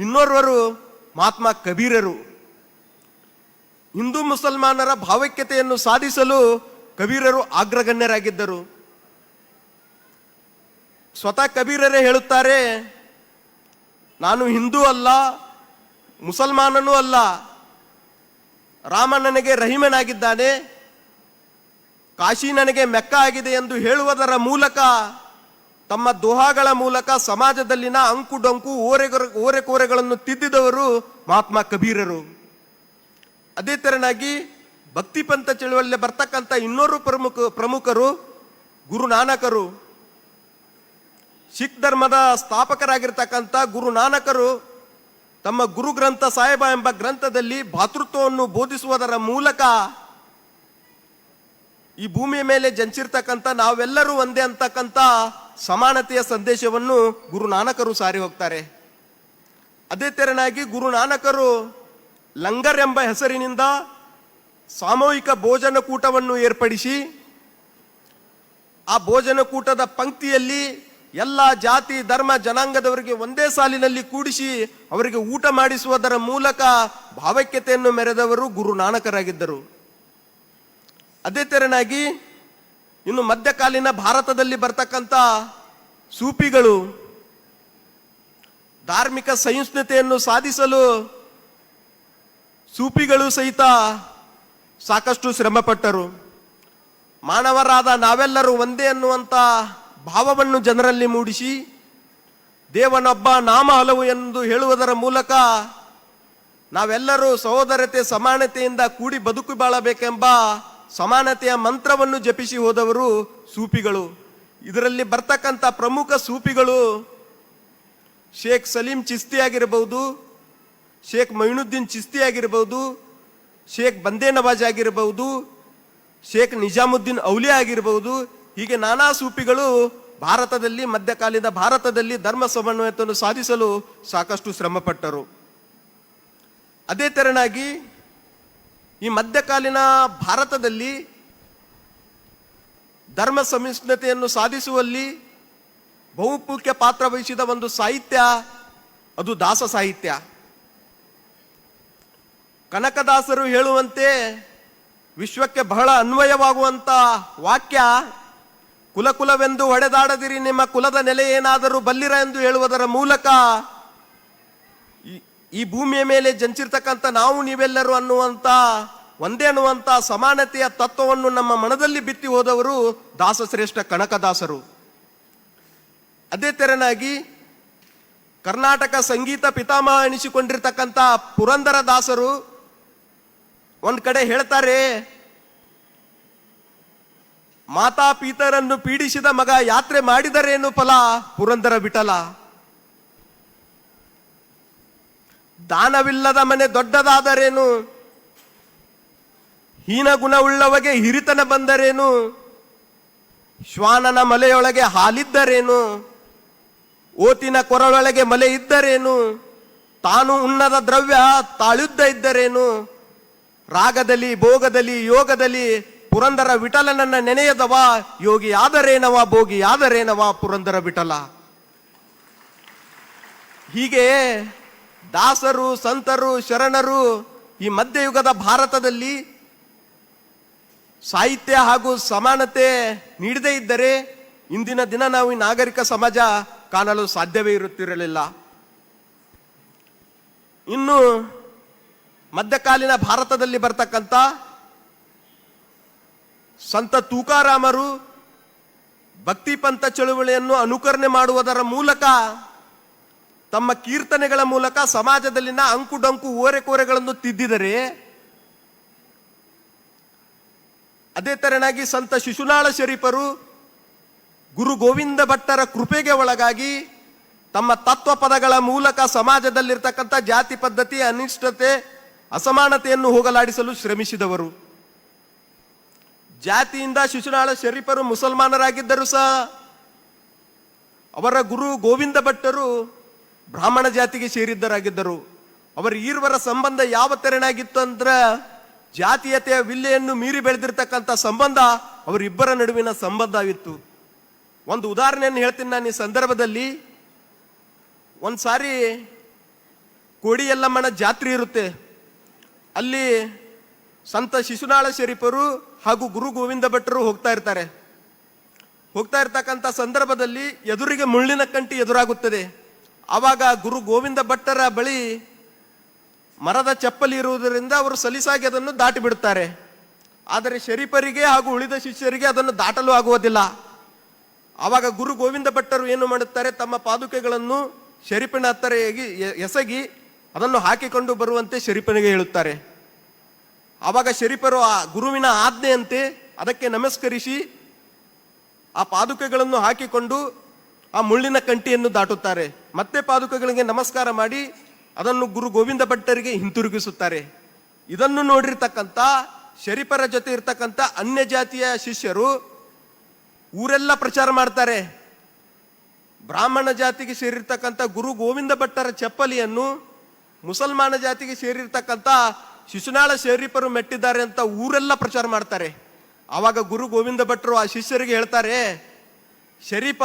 ಇನ್ನೋರ್ವರು ಮಹಾತ್ಮ ಕಬೀರರು. ಹಿಂದೂ ಮುಸಲ್ಮಾನರ ಭಾವೈಕ್ಯತೆಯನ್ನು ಸಾಧಿಸಲು ಕಬೀರರು ಅಗ್ರಗಣ್ಯರಾಗಿದ್ದರು. ಸ್ವತಃ ಕಬೀರರೇ ಹೇಳುತ್ತಾರೆ, ನಾನು ಹಿಂದೂ ಅಲ್ಲ, ಮುಸಲ್ಮಾನನೂ ಅಲ್ಲ, ರಾಮ ನನಗೆ ರಹೀಮನಾಗಿದ್ದಾನೆ, ಕಾಶಿ ನನಗೆ ಮೆಕ್ಕ ಆಗಿದೆ ಎಂದು ಹೇಳುವುದರ ಮೂಲಕ, ತಮ್ಮ ದೋಹಾಗಳ ಮೂಲಕ ಸಮಾಜದಲ್ಲಿನ ಅಂಕು ಡೊಂಕು ಓರೆಕೋರೆಗಳನ್ನು ತಿದ್ದಿದವರು ಮಹಾತ್ಮ ಕಬೀರರು. ಅದೇ ತೆರನಾಗಿ ಭಕ್ತಿ ಪಂಥ ಚಳುವಳಿಯಲ್ಲಿ ಬರ್ತಕ್ಕಂಥ ಇನ್ನೋರು ಪ್ರಮುಖರು ಗುರುನಾನಕರು. ಸಿಖ್ ಧರ್ಮದ ಸ್ಥಾಪಕರಾಗಿರ್ತಕ್ಕಂಥ ಗುರುನಾನಕರು ತಮ್ಮ ಗುರು ಗ್ರಂಥ ಸಾಹಿಬ ಎಂಬ ಗ್ರಂಥದಲ್ಲಿ ಭಾತೃತ್ವವನ್ನು ಬೋಧಿಸುವುದರ ಮೂಲಕ ಈ ಭೂಮಿಯ ಮೇಲೆ ಜನಿಸಿರ್ತಕ್ಕಂಥ ನಾವೆಲ್ಲರೂ ಒಂದೇ ಅಂತಕ್ಕಂಥ ಸಮಾನತೆಯ ಸಂದೇಶವನ್ನು ಗುರುನಾನಕರು ಸಾರಿ ಹೋಗ್ತಾರೆ. ಅದೇ ತೆರನಾಗಿ ಗುರುನಾನಕರು ಲಂಗರ್ ಎಂಬ ಹೆಸರಿನಿಂದ ಸಾಮೂಹಿಕ ಭೋಜನಕೂಟವನ್ನು ಏರ್ಪಡಿಸಿ ಆ ಭೋಜನಕೂಟದ ಪಂಕ್ತಿಯಲ್ಲಿ ಎಲ್ಲ ಜಾತಿ ಧರ್ಮ ಜನಾಂಗದವರಿಗೆ ಒಂದೇ ಸಾಲಿನಲ್ಲಿ ಕೂಡಿಸಿ ಅವರಿಗೆ ಊಟ ಮಾಡಿಸುವುದರ ಮೂಲಕ ಭಾವೈಕ್ಯತೆಯನ್ನು ಮೆರೆದವರು ಗುರು ನಾನಕರಾಗಿದ್ದರು. ಅದೇ ತೆರನಾಗಿ ಇನ್ನು ಮಧ್ಯಕಾಲೀನ ಭಾರತದಲ್ಲಿ ಬರ್ತಕ್ಕಂಥ ಸೂಫಿಗಳು ಧಾರ್ಮಿಕ ಸಹಿಷ್ಣುತೆಯನ್ನು ಸಾಧಿಸಲು ಸೂಫಿಗಳು ಸಹಿತ ಸಾಕಷ್ಟು ಶ್ರಮಪಟ್ಟರು. ಮಾನವರಾದ ನಾವೆಲ್ಲರೂ ಒಂದೇ ಅನ್ನುವಂಥ ಭಾವವನ್ನು ಜನರಲ್ಲಿ ಮೂಡಿಸಿ ದೇವನೊಬ್ಬ ನಾಮ ಹಲವು ಎಂದು ಹೇಳುವುದರ ಮೂಲಕ ನಾವೆಲ್ಲರೂ ಸಹೋದರತೆ ಸಮಾನತೆಯಿಂದ ಕೂಡಿ ಬದುಕು ಬಾಳಬೇಕೆಂಬ ಸಮಾನತೆಯ ಮಂತ್ರವನ್ನು ಜಪಿಸಿ ಹೋದವರು ಸೂಫಿಗಳು. ಇದರಲ್ಲಿ ಬರ್ತಕ್ಕಂಥ ಪ್ರಮುಖ ಸೂಫಿಗಳು ಶೇಖ್ ಸಲೀಂ ಚಿಸ್ತಿ ಆಗಿರಬಹುದು, ಶೇಖ್ ಮೊಯಿನುದ್ದೀನ್ ಚಿಸ್ತಿ ಆಗಿರಬಹುದು, ಶೇಖ್ ಬಂದೇ ನವಾಜ್ ಆಗಿರಬಹುದು, ಶೇಖ್ ನಿಜಾಮುದ್ದೀನ್ ಔಲಿಯಾ ಆಗಿರಬಹುದು. ಹೀಗೆ ನಾನಾ ಸೂಫಿಗಳು ಭಾರತದಲ್ಲಿ ಮಧ್ಯಕಾಲೀನ ಭಾರತದಲ್ಲಿ ಧರ್ಮ ಸಮನ್ವಯತೆಯನ್ನು ಸಾಧಿಸಲು ಸಾಕಷ್ಟು ಶ್ರಮಪಟ್ಟರು. ಅದೇ ತೆರನಾಗಿ ಈ ಮಧ್ಯಕಾಲೀನ ಭಾರತದಲ್ಲಿ ಧರ್ಮ ಸಹಿಷ್ಣುತೆಯನ್ನು ಸಾಧಿಸುವಲ್ಲಿ ಬಹುಮುಖ್ಯ ಪಾತ್ರ ವಹಿಸಿದ ಒಂದು ಸಾಹಿತ್ಯ ಅದು ದಾಸ ಸಾಹಿತ್ಯ. ಕನಕದಾಸರು ಹೇಳುವಂತೆ ವಿಶ್ವಕ್ಕೆ ಬಹಳ ಅನ್ವಯವಾಗುವಂತ ವಾಕ್ಯ, ಕುಲಕುಲವೆಂದು ಹೊಡೆದಾಡದಿರಿ, ನಿಮ್ಮ ಕುಲದ ನೆಲೆ ಏನಾದರೂ ಬಲ್ಲಿರ ಎಂದು ಹೇಳುವುದರ ಮೂಲಕ ಈ ಭೂಮಿಯ ಮೇಲೆ ಜನಿಸಿರ್ತಕ್ಕಂಥ ನಾವು ನೀವೆಲ್ಲರೂ ಅನ್ನುವಂಥ ಒಂದೇ ಅನ್ನುವಂಥ ಸಮಾನತೆಯ ತತ್ವವನ್ನು ನಮ್ಮ ಮನದಲ್ಲಿ ಬಿತ್ತಿ ಹೋದವರು ದಾಸಶ್ರೇಷ್ಠ ಕನಕದಾಸರು. ಅದೇ ತೆರನಾಗಿ ಕರ್ನಾಟಕ ಸಂಗೀತ ಪಿತಾಮಹ ಎನಿಸಿಕೊಂಡಿರ್ತಕ್ಕಂಥ ಪುರಂದರ ದಾಸರು ಒಂದ್ ಕಡೆ ಹೇಳ್ತಾರೆ, ಮಾತಾ ಪೀತರನ್ನು ಪೀಡಿಸಿದ ಮಗ ಯಾತ್ರೆ ಮಾಡಿದರೇನು ಫಲ ಪುರಂದರ ವಿಠಲ. ದಾನವಿಲ್ಲದ ಮನೆ ದೊಡ್ಡದಾದರೇನು, ಹೀನ ಗುಣವುಳ್ಳವಗೆ ಹಿರಿತನ ಬಂದರೇನು, ಶ್ವಾನನ ಮಲೆಯೊಳಗೆ ಹಾಲಿದ್ದರೇನು, ಓತಿನ ಕೊರಳೊಳಗೆ ಮಲೆ ಇದ್ದರೇನು, ತಾನು ಉಣ್ಣದ ದ್ರವ್ಯ ತಾಳುದ್ದ ಇದ್ದರೇನು, ರಾಗದಲ್ಲಿ ಭೋಗದಲ್ಲಿ ಯೋಗದಲ್ಲಿ ಪುರಂದರ ವಿಠಲನನ್ನ ನೆನೆಯದವ ಯೋಗಿ ಆದರೇನವ ಭೋಗಿ ಆದರೇನವ ಪುರಂದರ ವಿಠಲ. ಹೀಗೆ ದಾಸರು ಸಂತರು ಶರಣರು ಈ ಮಧ್ಯಯುಗದ ಭಾರತದಲ್ಲಿ ಸಾಹಿತ್ಯ ಹಾಗೂ ಸಮಾನತೆ ನೀಡದೇ ಇದ್ದರೆ ಇಂದಿನ ದಿನ ನಾವು ಈ ನಾಗರಿಕ ಸಮಾಜ ಕಾಣಲು ಸಾಧ್ಯವೇ ಇರುತ್ತಿರಲಿಲ್ಲ. ಇನ್ನು ಮಧ್ಯಕಾಲೀನ ಭಾರತದಲ್ಲಿ ಬರ್ತಕ್ಕಂಥ ಸಂತ ತೂಕಾರಾಮರು ಭಕ್ತಿಪಂಥ ಚಳುವಳಿಯನ್ನು ಅನುಕರಣೆ ಮಾಡುವುದರ ಮೂಲಕ ತಮ್ಮ ಕೀರ್ತನೆಗಳ ಮೂಲಕ ಸಮಾಜದಲ್ಲಿನ ಅಂಕುಡೊಂಕು ಓರೆಕೋರೆಗಳನ್ನು ತಿದ್ದಿದರೆ, ಅದೇ ತೆರನಾಗಿ ಸಂತ ಶಿಶುನಾಳ ಶರೀಫರು ಗುರು ಗೋವಿಂದ ಭಟ್ಟರ ಕೃಪೆಗೆ ಒಳಗಾಗಿ ತಮ್ಮ ತತ್ವ ಪದಗಳ ಮೂಲಕ ಸಮಾಜದಲ್ಲಿರ್ತಕ್ಕಂಥ ಜಾತಿ ಪದ್ಧತಿ ಅನಿಷ್ಟತೆ ಅಸಮಾನತೆಯನ್ನು ಹೋಗಲಾಡಿಸಲು ಶ್ರಮಿಸಿದವರು. ಜಾತಿಯಿಂದ ಶಿಶುನಾಳ ಶರೀಫರು ಮುಸಲ್ಮಾನರಾಗಿದ್ದರೂ ಸಹ ಅವರ ಗುರು ಗೋವಿಂದ ಭಟ್ಟರು ಬ್ರಾಹ್ಮಣ ಜಾತಿಗೆ ಸೇರಿದ್ದರಾಗಿದ್ದರು. ಅವರ ಈರ್ವರ ಸಂಬಂಧ ಯಾವ ತೆರನಾಗಿತ್ತು ಅಂದ್ರೆ ಜಾತೀಯತೆಯ ವಿಲ್ಲೆಯನ್ನು ಮೀರಿ ಬೆಳೆದಿರ್ತಕ್ಕಂಥ ಸಂಬಂಧ ಅವರಿಬ್ಬರ ನಡುವಿನ ಸಂಬಂಧವಿತ್ತು. ಒಂದು ಉದಾಹರಣೆಯನ್ನು ಹೇಳ್ತೀನಿ ನಾನು ಈ ಸಂದರ್ಭದಲ್ಲಿ. ಒಂದ್ಸಾರಿ ಕೋಡಿ ಯಲ್ಲಮ್ಮನ ಜಾತ್ರೆ ಇರುತ್ತೆ. ಅಲ್ಲಿ ಸಂತ ಶಿಶುನಾಳ ಶರೀಫರು ಹಾಗೂ ಗುರು ಗೋವಿಂದ ಭಟ್ಟರು ಹೋಗ್ತಾ ಇರ್ತಕ್ಕಂಥ ಸಂದರ್ಭದಲ್ಲಿ ಎದುರಿಗೆ ಮುಳ್ಳಿನ ಕಂಟಿ ಎದುರಾಗುತ್ತದೆ. ಆವಾಗ ಗುರು ಗೋವಿಂದ ಭಟ್ಟರ ಬಳಿ ಮರದ ಚಪ್ಪಲಿ ಇರುವುದರಿಂದ ಅವರು ಸಲೀಸಾಗಿ ಅದನ್ನು ದಾಟಿ ಬಿಡುತ್ತಾರೆ. ಆದರೆ ಶರೀಫರಿಗೆ ಹಾಗೂ ಉಳಿದ ಶಿಷ್ಯರಿಗೆ ಅದನ್ನು ದಾಟಲು ಆಗುವುದಿಲ್ಲ. ಆವಾಗ ಗುರು ಗೋವಿಂದ ಭಟ್ಟರು ಏನು ಮಾಡುತ್ತಾರೆ, ತಮ್ಮ ಪಾದುಕೆಗಳನ್ನು ಶರೀಫನ ಹತ್ತಿರ ಎಸಗಿ ಅದನ್ನು ಹಾಕಿಕೊಂಡು ಬರುವಂತೆ ಶರೀಫನಿಗೆ ಹೇಳುತ್ತಾರೆ. ಆವಾಗ ಶರೀಫರು ಆ ಗುರುವಿನ ಆಜ್ಞೆಯಂತೆ ಅದಕ್ಕೆ ನಮಸ್ಕರಿಸಿ ಆ ಪಾದುಕೆಗಳನ್ನು ಹಾಕಿಕೊಂಡು ಆ ಮುಳ್ಳಿನ ಕಂಟಿಯನ್ನು ದಾಟುತ್ತಾರೆ. ಮತ್ತೆ ಪಾದುಕೆಗಳಿಗೆ ನಮಸ್ಕಾರ ಮಾಡಿ ಅದನ್ನು ಗುರು ಗೋವಿಂದ ಭಟ್ಟರಿಗೆ ಹಿಂತಿರುಗಿಸುತ್ತಾರೆ. ಇದನ್ನು ನೋಡಿರ್ತಕ್ಕಂಥ ಶರೀಫರ ಜೊತೆ ಇರ್ತಕ್ಕಂಥ ಅನ್ಯ ಜಾತಿಯ ಶಿಷ್ಯರು ಊರೆಲ್ಲ ಪ್ರಚಾರ ಮಾಡ್ತಾರೆ. ಬ್ರಾಹ್ಮಣ ಜಾತಿಗೆ ಸೇರಿರ್ತಕ್ಕಂಥ ಗುರು ಗೋವಿಂದ ಭಟ್ಟರ ಚಪ್ಪಲಿಯನ್ನು ಮುಸಲ್ಮಾನ ಜಾತಿಗೆ ಸೇರಿರ್ತಕ್ಕಂಥ ಶಿಶುನಾಳ ಶರೀಫರು ಮೆಟ್ಟಿದ್ದಾರೆ ಅಂತ ಊರೆಲ್ಲ ಪ್ರಚಾರ ಮಾಡ್ತಾರೆ. ಆವಾಗ ಗುರು ಗೋವಿಂದ ಭಟ್ಟರು ಆ ಶಿಷ್ಯರಿಗೆ ಹೇಳ್ತಾರೆ, ಶರೀಫ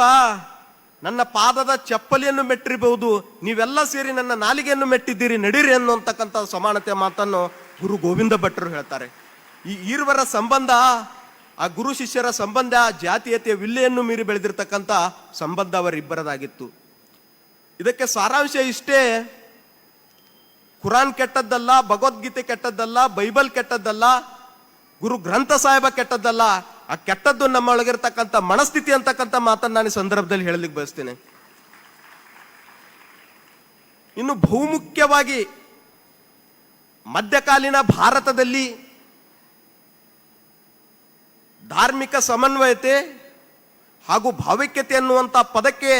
ನನ್ನ ಪಾದದ ಚಪ್ಪಲಿಯನ್ನು ಮೆಟ್ಟಿರಬಹುದು, ನೀವೆಲ್ಲ ಸೇರಿ ನನ್ನ ನಾಲಿಗೆಯನ್ನು ಮೆಟ್ಟಿದ್ದೀರಿ, ನಡೀರಿ ಅನ್ನುವಂತಕ್ಕಂಥ ಸಮಾನತೆಯ ಮಾತನ್ನು ಗುರು ಗೋವಿಂದ ಭಟ್ಟರು ಹೇಳ್ತಾರೆ. ಈ ಈರ್ವರ ಸಂಬಂಧ, ಆ ಗುರು ಶಿಷ್ಯರ ಸಂಬಂಧ ಜಾತೀಯತೆಯ ವಿಲ್ಲೆಯನ್ನು ಮೀರಿ ಬೆಳೆದಿರ್ತಕ್ಕಂಥ ಸಂಬಂಧ ಅವರಿಬ್ಬರದಾಗಿತ್ತು. ಇದಕ್ಕೆ ಸಾರಾಂಶ ಇಷ್ಟೇ: ಕುರಾನ್ ಕೆಟ್ಟದ್ದಲ್ಲ, ಭಗವದ್ಗೀತೆ ಕೆಟ್ಟದ್ದಲ್ಲ, ಬೈಬಲ್ ಕೆಟ್ಟದ್ದಲ್ಲ, ಗುರು ಗ್ರಂಥ ಸಾಹೇಬ ಕೆಟ್ಟದ್ದಲ್ಲ, ಆ ಕೆಟ್ಟದ್ದು ನಮ್ಮ ಒಳಗಿರ್ತಕ್ಕಂಥ ಮನಸ್ಥಿತಿ ಅಂತಕ್ಕಂಥ ಮಾತನ್ನು ನಾನು ಈ ಸಂದರ್ಭದಲ್ಲಿ ಹೇಳಲಿಕ್ಕೆ ಬಯಸ್ತೇನೆ. ಇನ್ನು ಬಹುಮುಖ್ಯವಾಗಿ ಮಧ್ಯಕಾಲೀನ ಭಾರತದಲ್ಲಿ ಧಾರ್ಮಿಕ ಸಮನ್ವಯತೆ ಹಾಗೂ ಭಾವೈಕ್ಯತೆ ಅನ್ನುವಂಥ ಪದಕ್ಕೆ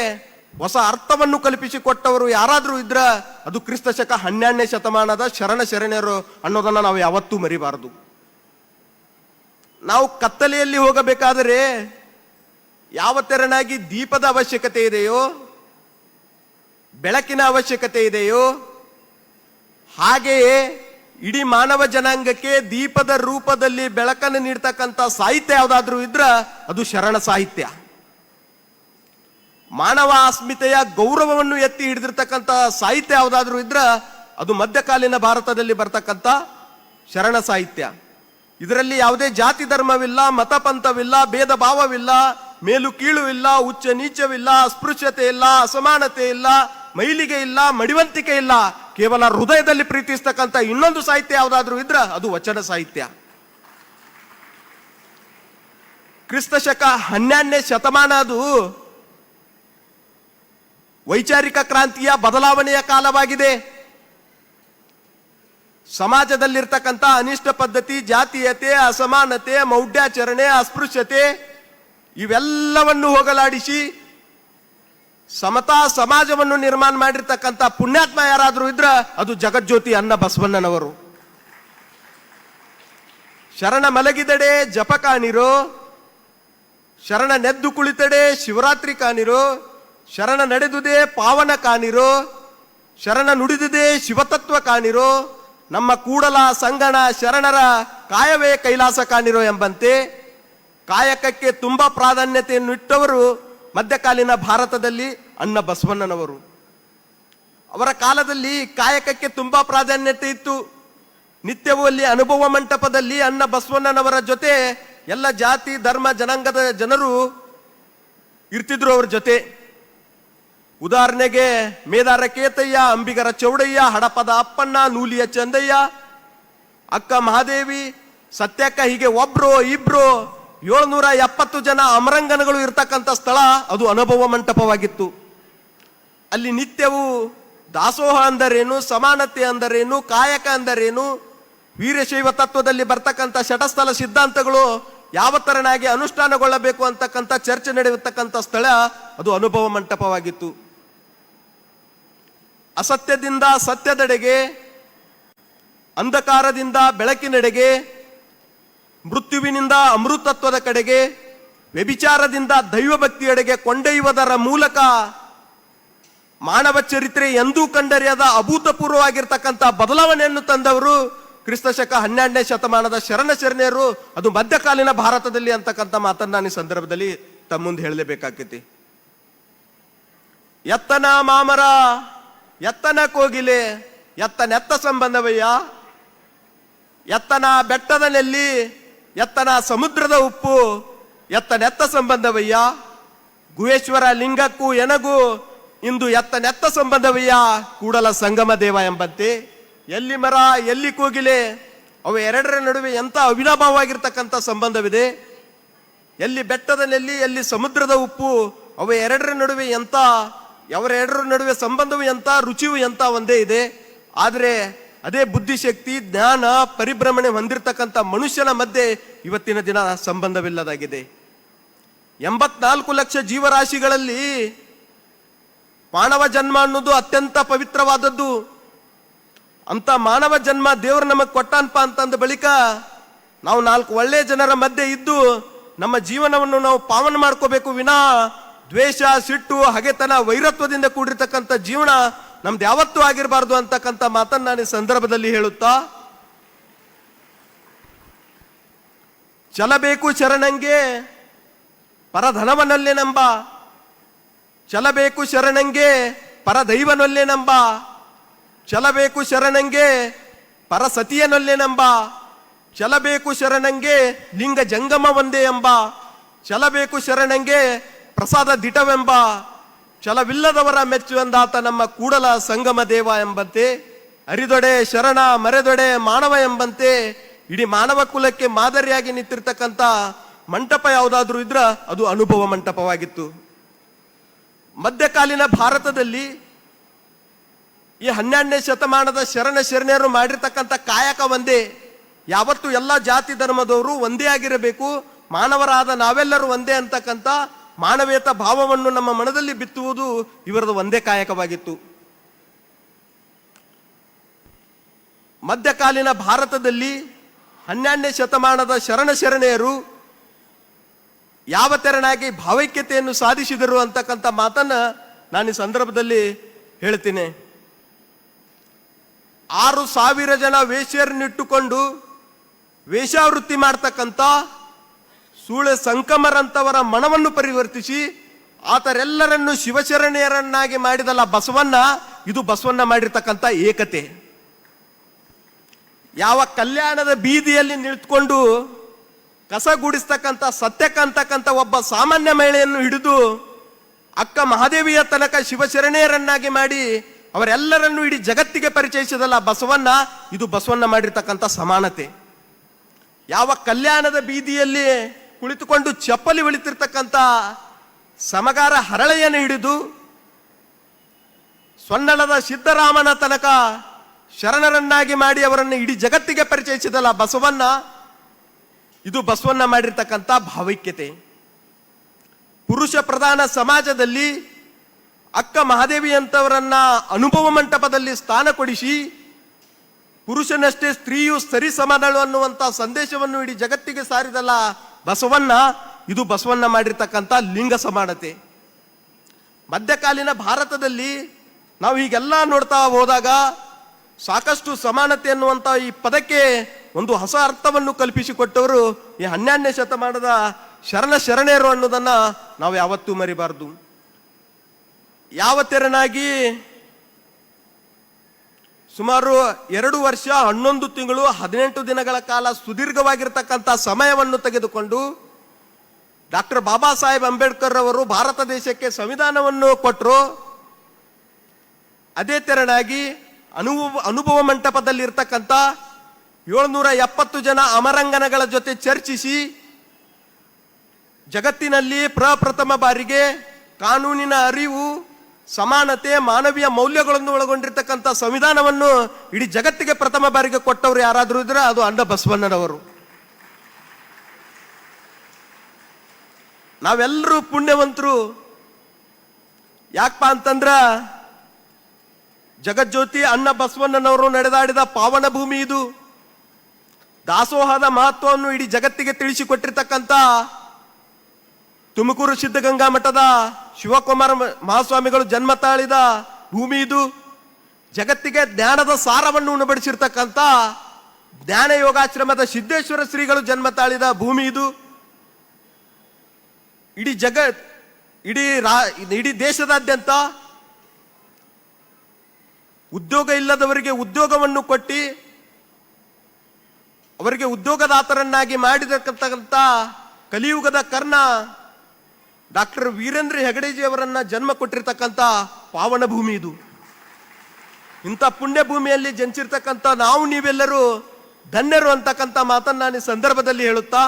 ಹೊಸ ಅರ್ಥವನ್ನು ಕಲ್ಪಿಸಿಕೊಟ್ಟವರು ಯಾರಾದರೂ ಇದ್ರ ಅದು ಕ್ರಿಸ್ತ ಶಕ 12ನೇ ಶತಮಾನದ ಶರಣರು ಅನ್ನೋದನ್ನ ನಾವು ಯಾವತ್ತೂ ಮರಿಬಾರದು. ನಾವು ಕತ್ತಲೆಯಲ್ಲಿ ಹೋಗಬೇಕಾದರೆ ಯಾವ ತೆರನಾಗಿ ದೀಪದ ಅವಶ್ಯಕತೆ ಇದೆಯೋ, ಬೆಳಕಿನ ಅವಶ್ಯಕತೆ ಇದೆಯೋ, ಹಾಗೆಯೇ ಇಡೀ ಮಾನವ ಜನಾಂಗಕ್ಕೆ ದೀಪದ ರೂಪದಲ್ಲಿ ಬೆಳಕನ್ನು ನೀಡ್ತಕ್ಕಂಥ ಸಾಹಿತ್ಯ ಯಾವುದಾದ್ರೂ ಇದ್ರ ಅದು ಶರಣ ಸಾಹಿತ್ಯ. ಮಾನವ ಅಸ್ಮಿತೆಯ ಗೌರವವನ್ನು ಎತ್ತಿ ಹಿಡಿದಿರ್ತಕ್ಕಂಥ ಸಾಹಿತ್ಯ ಯಾವುದಾದ್ರೂ ಇದ್ರ ಅದು ಮಧ್ಯಕಾಲೀನ ಭಾರತದಲ್ಲಿ ಬರ್ತಕ್ಕಂಥ ಶರಣ ಸಾಹಿತ್ಯ. ಇದರಲ್ಲಿ ಯಾವುದೇ ಜಾತಿ ಧರ್ಮವಿಲ್ಲ, ಮತ ಪಂಥವಿಲ್ಲ, ಭೇದ ಭಾವವಿಲ್ಲ, ಮೇಲು ಕೀಳು ಇಲ್ಲ, ಉಚ್ಚ ನೀಚವಿಲ್ಲ, ಅಸ್ಪೃಶ್ಯತೆ ಇಲ್ಲ, ಅಸಮಾನತೆ ಇಲ್ಲ, ಮೈಲಿಗೆ ಇಲ್ಲ, ಮಡಿವಂತಿಕೆ ಇಲ್ಲ. ಕೇವಲ ಹೃದಯದಲ್ಲಿ ಪ್ರೀತಿಸ್ತಕ್ಕಂಥ ಇನ್ನೊಂದು ಸಾಹಿತ್ಯ ಯಾವುದಾದ್ರೂ ಇದ್ರ ಅದು ವಚನ ಸಾಹಿತ್ಯ. ಕ್ರಿಸ್ತ ಶಕ 12ನೇ ಶತಮಾನ ಅದು ವೈಚಾರಿಕ ಕ್ರಾಂತಿಯ ಬದಲಾವಣೆಯ ಕಾಲವಾಗಿದೆ. ಸಮಾಜದಲ್ಲಿರ್ತಕ್ಕಂಥ ಅನಿಷ್ಟ ಪದ್ಧತಿ, ಜಾತೀಯತೆ, ಅಸಮಾನತೆ, ಮೌಢ್ಯಾಚರಣೆ, ಅಸ್ಪೃಶ್ಯತೆ ಇವೆಲ್ಲವನ್ನು ಹೋಗಲಾಡಿಸಿ ಸಮತಾ ಸಮಾಜವನ್ನು ನಿರ್ಮಾಣ ಮಾಡಿರ್ತಕ್ಕಂಥ ಪುಣ್ಯಾತ್ಮ ಯಾರಾದರೂ ಇದ್ರ ಅದು ಜಗಜ್ಯೋತಿ ಅನ್ನ ಬಸವಣ್ಣನವರು. ಶರಣ ಮಲಗಿದಡೆ ಜಪ ಕಾಣಿರೋ, ಶರಣ ನೆದ್ದು ಕುಳಿತಡೆ ಶಿವರಾತ್ರಿ ಕಾಣಿರೋ, ಶರಣ ನಡೆದುದೇ ಪಾವನ ಕಾಣಿರೋ, ಶರಣ ನುಡಿದುದೇ ಶಿವತತ್ವ ಕಾಣಿರೋ, ನಮ್ಮ ಕೂಡಲ ಸಂಗಣ ಶರಣರ ಕಾಯವೇ ಕೈಲಾಸ ಕಾಣಿರೋ ಎಂಬಂತೆ ಕಾಯಕಕ್ಕೆ ತುಂಬಾ ಪ್ರಾಧಾನ್ಯತೆಯನ್ನು ಇಟ್ಟವರು ಮಧ್ಯಕಾಲೀನ ಭಾರತದಲ್ಲಿ ಅನ್ನ ಬಸವಣ್ಣನವರು. ಅವರ ಕಾಲದಲ್ಲಿ ಕಾಯಕಕ್ಕೆ ತುಂಬಾ ಪ್ರಾಧಾನ್ಯತೆ ಇತ್ತು. ನಿತ್ಯವೂ ಅಲ್ಲಿ ಅನುಭವ ಮಂಟಪದಲ್ಲಿ ಅನ್ನ ಬಸವಣ್ಣನವರ ಜೊತೆ ಎಲ್ಲ ಜಾತಿ ಧರ್ಮ ಜನಾಂಗದ ಜನರು ಇರ್ತಿದ್ರು ಅವ್ರ ಜೊತೆ. ಉದಾಹರಣೆಗೆ ಮೇದಾರ ಕೇತಯ್ಯ, ಅಂಬಿಗರ ಚೌಡಯ್ಯ, ಹಡಪದ ಅಪ್ಪಣ್ಣ, ನೂಲಿಯ ಚಂದಯ್ಯ, ಅಕ್ಕ ಮಹಾದೇವಿ, ಸತ್ಯಕ್ಕ, ಹೀಗೆ ಒಬ್ರು ಇಬ್ರು 770 ಜನ ಅಮರಂಗನಗಳು ಇರ್ತಕ್ಕಂಥ ಸ್ಥಳ ಅದು ಅನುಭವ ಮಂಟಪವಾಗಿತ್ತು. ಅಲ್ಲಿ ನಿತ್ಯವೂ ದಾಸೋಹ ಅಂದರೇನು, ಸಮಾನತೆ ಅಂದರೇನು, ಕಾಯಕ ಅಂದರೇನು, ವೀರಶೈವ ತತ್ವದಲ್ಲಿ ಬರ್ತಕ್ಕಂಥ ಶಟಸ್ಥಲ ಸಿದ್ಧಾಂತಗಳು ಯಾವ ತರನಾಗಿ ಅನುಷ್ಠಾನಗೊಳ್ಳಬೇಕು ಅಂತಕ್ಕಂಥ ಚರ್ಚೆ ನಡೆಯತಕ್ಕಂಥ ಸ್ಥಳ ಅದು ಅನುಭವ ಮಂಟಪವಾಗಿತ್ತು. ಅಸತ್ಯದಿಂದ ಸತ್ಯದೆಡೆಗೆ, ಅಂಧಕಾರದಿಂದ ಬೆಳಕಿನೆಡೆಗೆ, ಮೃತ್ಯುವಿನಿಂದ ಅಮೃತತ್ವದ ಕಡೆಗೆ, ವ್ಯಭಿಚಾರದಿಂದ ದೈವಭಕ್ತಿಯೆಡೆಗೆ ಕೊಂಡೊಯ್ಯುವುದರ ಮೂಲಕ ಮಾನವ ಚರಿತ್ರೆ ಎಂದೂ ಕಂಡರಿಯದ ಅಭೂತಪೂರ್ವವಾಗಿರ್ತಕ್ಕಂಥ ಬದಲಾವಣೆಯನ್ನು ತಂದವರು ಕ್ರಿಸ್ತ ಶಕ 12ನೇ ಶತಮಾನದ ಶರಣರು. ಅದು ಮಧ್ಯಕಾಲೀನ ಭಾರತದಲ್ಲಿ ಅಂತಕ್ಕಂಥ ಮಾತನ್ನ ನಾನು ಈ ಸಂದರ್ಭದಲ್ಲಿ ತಮ್ಮ ಮುಂದೆ ಹೇಳಲೇಬೇಕಾಗ್ತೈತಿ. ಎತ್ತನ ಮಾಮರ, ಎತ್ತನ ಕೋಗಿಲೆ, ಎತ್ತನೆತ್ತ ಸಂಬಂಧವಯ್ಯ, ಎತ್ತನ ಬೆಟ್ಟದ ನೆಲ್ಲಿ, ಎತ್ತನ ಸಮುದ್ರದ ಉಪ್ಪು, ಎತ್ತನೆತ್ತ ಸಂಬಂಧವಯ್ಯ, ಗುಹೇಶ್ವರ ಲಿಂಗಕ್ಕೂ ಎನಗೂ ಇಂದು ಎತ್ತನೆತ್ತ ಸಂಬಂಧವಯ್ಯ, ಕೂಡಲ ಸಂಗಮ ದೇವ ಎಂಬಂತೆ ಎಲ್ಲಿ ಮರ ಎಲ್ಲಿ ಕೋಗಿಲೆ ಅವು ಎರಡರ ನಡುವೆ ಎಂತ ಅವಿನಾಭಾವವಾಗಿರ್ತಕ್ಕಂಥ ಸಂಬಂಧವಿದೆ. ಎಲ್ಲಿ ಬೆಟ್ಟದ ನೆಲ್ಲಿ ಎಲ್ಲಿ ಸಮುದ್ರದ ಉಪ್ಪು ಅವು ಎರಡರ ನಡುವೆ ಎಂತ, ಅವರೆರಡರ ನಡುವೆ ಸಂಬಂಧವು ಎಂತ, ರುಚಿಯು ಎಂತ ಒಂದೇ ಇದೆ. ಆದರೆ ಅದೇ ಬುದ್ಧಿಶಕ್ತಿ, ಜ್ಞಾನ, ಪರಿಭ್ರಮಣೆ ಹೊಂದಿರತಕ್ಕಂಥ ಮನುಷ್ಯನ ಮಧ್ಯೆ ಇವತ್ತಿನ ದಿನ ಸಂಬಂಧವಿಲ್ಲದಾಗಿದೆ. 84 ಲಕ್ಷ ಜೀವರಾಶಿಗಳಲ್ಲಿ ಮಾನವ ಜನ್ಮ ಅನ್ನೋದು ಅತ್ಯಂತ ಪವಿತ್ರವಾದದ್ದು. ಅಂತ ಮಾನವ ಜನ್ಮ ದೇವರು ನಮಗೆ ಕೊಟ್ಟನಪ್ಪ ಅಂತಂದ ಬಳಿಕ ನಾವು 4 ಒಳ್ಳೆ ಜನರ ಮಧ್ಯೆ ಇದ್ದು ನಮ್ಮ ಜೀವನವನ್ನು ನಾವು ಪಾವನ ಮಾಡ್ಕೋಬೇಕು ವಿನಾ ದ್ವೇಷ, ಸಿಟ್ಟು, ಹಗೆತನ, ವೈರತ್ವದಿಂದ ಕೂಡಿರ್ತಕ್ಕಂಥ ಜೀವನ ನಮ್ದು ಯಾವತ್ತೂ ಆಗಿರಬಾರ್ದು ಅಂತಕ್ಕಂಥ ಮಾತನ್ನ ನಾನು ಈ ಸಂದರ್ಭದಲ್ಲಿ ಹೇಳುತ್ತಾ, ಚಲಬೇಕು ಶರಣಂಗೆ ಪರಧನವನಲ್ಲೇ ನಂಬ, ಚಲಬೇಕು ಶರಣಂಗೆ ಪರದೈವನೊಲ್ಲೆನೆಂಬ, ಚಲಬೇಕು ಶರಣಂಗೆ ಪರಸತಿಯನೊಲ್ಲೆನೆಂಬ, ಚಲಬೇಕು ಶರಣಂಗೆ ಲಿಂಗ ಜಂಗಮ ಒಂದೇ ಎಂಬ, ಚಲಬೇಕು ಶರಣಂಗೆ ಪ್ರಸಾದ ದಿಟವೆಂಬ, ಛಲವಿಲ್ಲದವರ ಮೆಚ್ಚುವೆಂದಾತ ನಮ್ಮ ಕೂಡಲ ಸಂಗಮ ದೇವ ಎಂಬಂತೆ, ಅರಿದೊಡೆ ಶರಣ ಮರೆದೊಡೆ ಮಾನವ ಎಂಬಂತೆ ಇಡೀ ಮಾನವ ಕುಲಕ್ಕೆ ಮಾದರಿಯಾಗಿ ನಿಂತಿರ್ತಕ್ಕಂಥ ಮಂಟಪ ಯಾವುದಾದ್ರೂ ಇದ್ರ ಅದು ಅನುಭವ ಮಂಟಪವಾಗಿತ್ತು. ಮಧ್ಯಕಾಲೀನ ಭಾರತದಲ್ಲಿ ಈ 12ನೇ ಶತಮಾನದ ಶರಣರು ಮಾಡಿರ್ತಕ್ಕಂಥ ಕಾಯಕ ಒಂದೇ. ಯಾವತ್ತು ಎಲ್ಲ ಜಾತಿ ಧರ್ಮದವರು ಒಂದೇ ಆಗಿರಬೇಕು, ಮಾನವರಾದ ನಾವೆಲ್ಲರೂ ಒಂದೇ ಅಂತಕ್ಕಂಥ ಮಾನವೀಯತ ಭಾವವನ್ನು ನಮ್ಮ ಮನದಲ್ಲಿ ಬಿತ್ತುವುದು ಇವರದು ಒಂದೇ ಕಾಯಕವಾಗಿತ್ತು. ಮಧ್ಯಕಾಲೀನ ಭಾರತದಲ್ಲಿ 12ನೇ ಶತಮಾನದ ಶರಣೆಯರು ಯಾವ ತೆರನಾಗಿ ಭಾವೈಕ್ಯತೆಯನ್ನು ಸಾಧಿಸಿದರು ಅಂತಕ್ಕಂಥ ಮಾತನ್ನ ನಾನು ಈ ಸಂದರ್ಭದಲ್ಲಿ ಹೇಳ್ತೀನಿ. 6,000 ಜನ ವೇಶ್ಯರನ್ನಿಟ್ಟುಕೊಂಡು ವೇಶ್ಯಾವೃತ್ತಿ ಮಾಡ್ತಕ್ಕಂಥ ಸೂಳೆ ಸಂಕಮರಂತವರ ಮನವನ್ನು ಪರಿವರ್ತಿಸಿ ಆತರೆಲ್ಲರನ್ನು ಶಿವಶರಣೆಯರನ್ನಾಗಿ ಮಾಡಿದಲ್ಲ ಬಸವಣ್ಣ. ಇದು ಬಸವಣ್ಣ ಮಾಡಿರ್ತಕ್ಕಂಥ ಏಕತೆ. ಯಾವ ಕಲ್ಯಾಣದ ಬೀದಿಯಲ್ಲಿ ನಿಂತ್ಕೊಂಡು ಕಸ ಗುಡಿಸ್ತಕ್ಕಂಥ ಸತ್ಯಕ್ಕ ಅಂತಕ್ಕಂಥ ಒಬ್ಬ ಸಾಮಾನ್ಯ ಮಹಿಳೆಯನ್ನು ಹಿಡಿದು ಅಕ್ಕ ಮಹಾದೇವಿಯ ತನಕ ಶಿವಶರಣೆಯರನ್ನಾಗಿ ಮಾಡಿ ಅವರೆಲ್ಲರನ್ನು ಇಡೀ ಜಗತ್ತಿಗೆ ಪರಿಚಯಿಸಿದಲ್ಲ ಬಸವಣ್ಣ. ಇದು ಬಸವಣ್ಣ ಮಾಡಿರ್ತಕ್ಕಂಥ ಸಮಾನತೆ. ಯಾವ ಕಲ್ಯಾಣದ ಬೀದಿಯಲ್ಲಿ ಕುಳಿತುಕೊಂಡು ಚಪ್ಪಲಿ ಹೊಳಿತಿರ್ತಕ್ಕಂಥ ಸಮಗಾರ ಹರಳೆಯನ್ನು ಹಿಡಿದು ಸೊನ್ನಳದ ಸಿದ್ದರಾಮನ ತನಕ ಶರಣರನ್ನಾಗಿ ಮಾಡಿ ಅವರನ್ನು ಇಡೀ ಜಗತ್ತಿಗೆ ಪರಿಚಯಿಸಿದಲ್ಲ ಬಸವಣ್ಣ. ಇದು ಬಸವಣ್ಣ ಮಾಡಿರ್ತಕ್ಕಂಥ ಭಾವೈಕ್ಯತೆ. ಪುರುಷ ಪ್ರಧಾನ ಸಮಾಜದಲ್ಲಿ ಅಕ್ಕ ಮಹಾದೇವಿ ಅಂತವರನ್ನ ಅನುಭವ ಮಂಟಪದಲ್ಲಿ ಸ್ಥಾನ ಕೊಡಿಸಿ ಪುರುಷನಷ್ಟೇ ಸ್ತ್ರೀಯು ಸರಿ ಸಮಾನಳು ಅನ್ನುವಂಥ ಸಂದೇಶವನ್ನು ಇಡೀ ಜಗತ್ತಿಗೆ ಸಾರಿದಲ್ಲ ಬಸವಣ್ಣ. ಇದು ಬಸವಣ್ಣ ಮಾಡಿರ್ತಕ್ಕಂಥ ಲಿಂಗ ಸಮಾನತೆ. ಮಧ್ಯಕಾಲೀನ ಭಾರತದಲ್ಲಿ ನಾವು ಹೀಗೆಲ್ಲ ನೋಡ್ತಾ ಹೋದಾಗ ಸಾಕಷ್ಟು ಸಮಾನತೆ ಅನ್ನುವಂಥ ಈ ಪದಕ್ಕೆ ಒಂದು ಹೊಸ ಅರ್ಥವನ್ನು ಕಲ್ಪಿಸಿಕೊಟ್ಟವರು ಈ 12ನೇ ಶತಮಾನದ ಶರಣೆಯರು ಅನ್ನೋದನ್ನ ನಾವು ಯಾವತ್ತೂ ಮರಿಬಾರದು. ಯಾವ ತೆರನಾಗಿ ಸುಮಾರು 2 ವರ್ಷ 11 ತಿಂಗಳು 18 ದಿನಗಳ ಕಾಲ ಸುದೀರ್ಘವಾಗಿರ್ತಕ್ಕಂಥ ಸಮಯವನ್ನು ತೆಗೆದುಕೊಂಡು ಡಾಕ್ಟರ್ ಬಾಬಾ ಸಾಹೇಬ್ ಅಂಬೇಡ್ಕರ್ ಅವರು ಭಾರತ ದೇಶಕ್ಕೆ ಸಂವಿಧಾನವನ್ನು ಕೊಟ್ಟರು. ಅದೇ ತೆರನಾಗಿ ಅನುಭವ ಮಂಟಪದಲ್ಲಿ ಇರ್ತಕ್ಕಂಥ 770 ಜನ ಅಮರಂಗನಗಳ ಜೊತೆ ಚರ್ಚಿಸಿ ಜಗತ್ತಿನಲ್ಲಿ ಪ್ರಪ್ರಥಮ ಬಾರಿಗೆ ಕಾನೂನಿನ ಅರಿವು, ಸಮಾನತೆ, ಮಾನವೀಯ ಮೌಲ್ಯಗಳನ್ನು ಒಳಗೊಂಡಿರ್ತಕ್ಕಂಥ ಸಂವಿಧಾನವನ್ನು ಇಡೀ ಜಗತ್ತಿಗೆ ಪ್ರಥಮ ಬಾರಿಗೆ ಕೊಟ್ಟವರು ಯಾರಾದರೂ ಇದ್ರೆ ಅದು ಅಣ್ಣ ಬಸವಣ್ಣನವರು. ನಾವೆಲ್ಲರೂ ಪುಣ್ಯವಂತರು. ಯಾಕಪ್ಪ ಅಂತಂದ್ರ ಜಗಜ್ಯೋತಿ ಅಣ್ಣ ಬಸವಣ್ಣನವರು ನಡೆದಾಡಿದ ಪಾವನ ಭೂಮಿ ಇದು. ದಾಸೋಹದ ಮಹತ್ವವನ್ನು ಇಡೀ ಜಗತ್ತಿಗೆ ತಿಳಿಸಿಕೊಟ್ಟಿರ್ತಕ್ಕಂಥ ತುಮಕೂರು ಸಿದ್ಧಗಂಗಾ ಮಠದ ಶಿವಕುಮಾರ ಮಹಾಸ್ವಾಮಿಗಳು ಜನ್ಮ ತಾಳಿದ ಭೂಮಿ ಇದು. ಜಗತ್ತಿಗೆ ಜ್ಞಾನದ ಸಾರವನ್ನು ಉಣಬಡಿಸಿರ್ತಕ್ಕಂಥ ಜ್ಞಾನ ಯೋಗಾಶ್ರಮದ ಸಿದ್ದೇಶ್ವರ ಶ್ರೀಗಳು ಜನ್ಮ ತಾಳಿದ ಭೂಮಿ ಇದು. ಇಡೀ ದೇಶದಾದ್ಯಂತ ಉದ್ಯೋಗ ಇಲ್ಲದವರಿಗೆ ಉದ್ಯೋಗವನ್ನು ಕೊಟ್ಟು ಅವರಿಗೆ ಉದ್ಯೋಗದಾತರನ್ನಾಗಿ ಮಾಡಿರತಕ್ಕಂಥ ಕಲಿಯುಗದ ಕರ್ಣ ಡಾಕ್ಟರ್ ವೀರೇಂದ್ರ ಹೆಗಡೆಜಿ ಅವರನ್ನ ಜನ್ಮ ಕೊಟ್ಟಿರ್ತಕ್ಕಂಥ ಪಾವನ ಭೂಮಿ ಇದು. ಇಂಥ ಪುಣ್ಯ ಭೂಮಿಯಲ್ಲಿ ಜನಿಸಿರ್ತಕ್ಕಂಥ ನಾವು ನೀವೆಲ್ಲರೂ ಧನ್ಯರು ಅಂತಕ್ಕಂಥ ಮಾತನ್ನ ನಾನು ಈ ಸಂದರ್ಭದಲ್ಲಿ ಹೇಳುತ್ತಾ,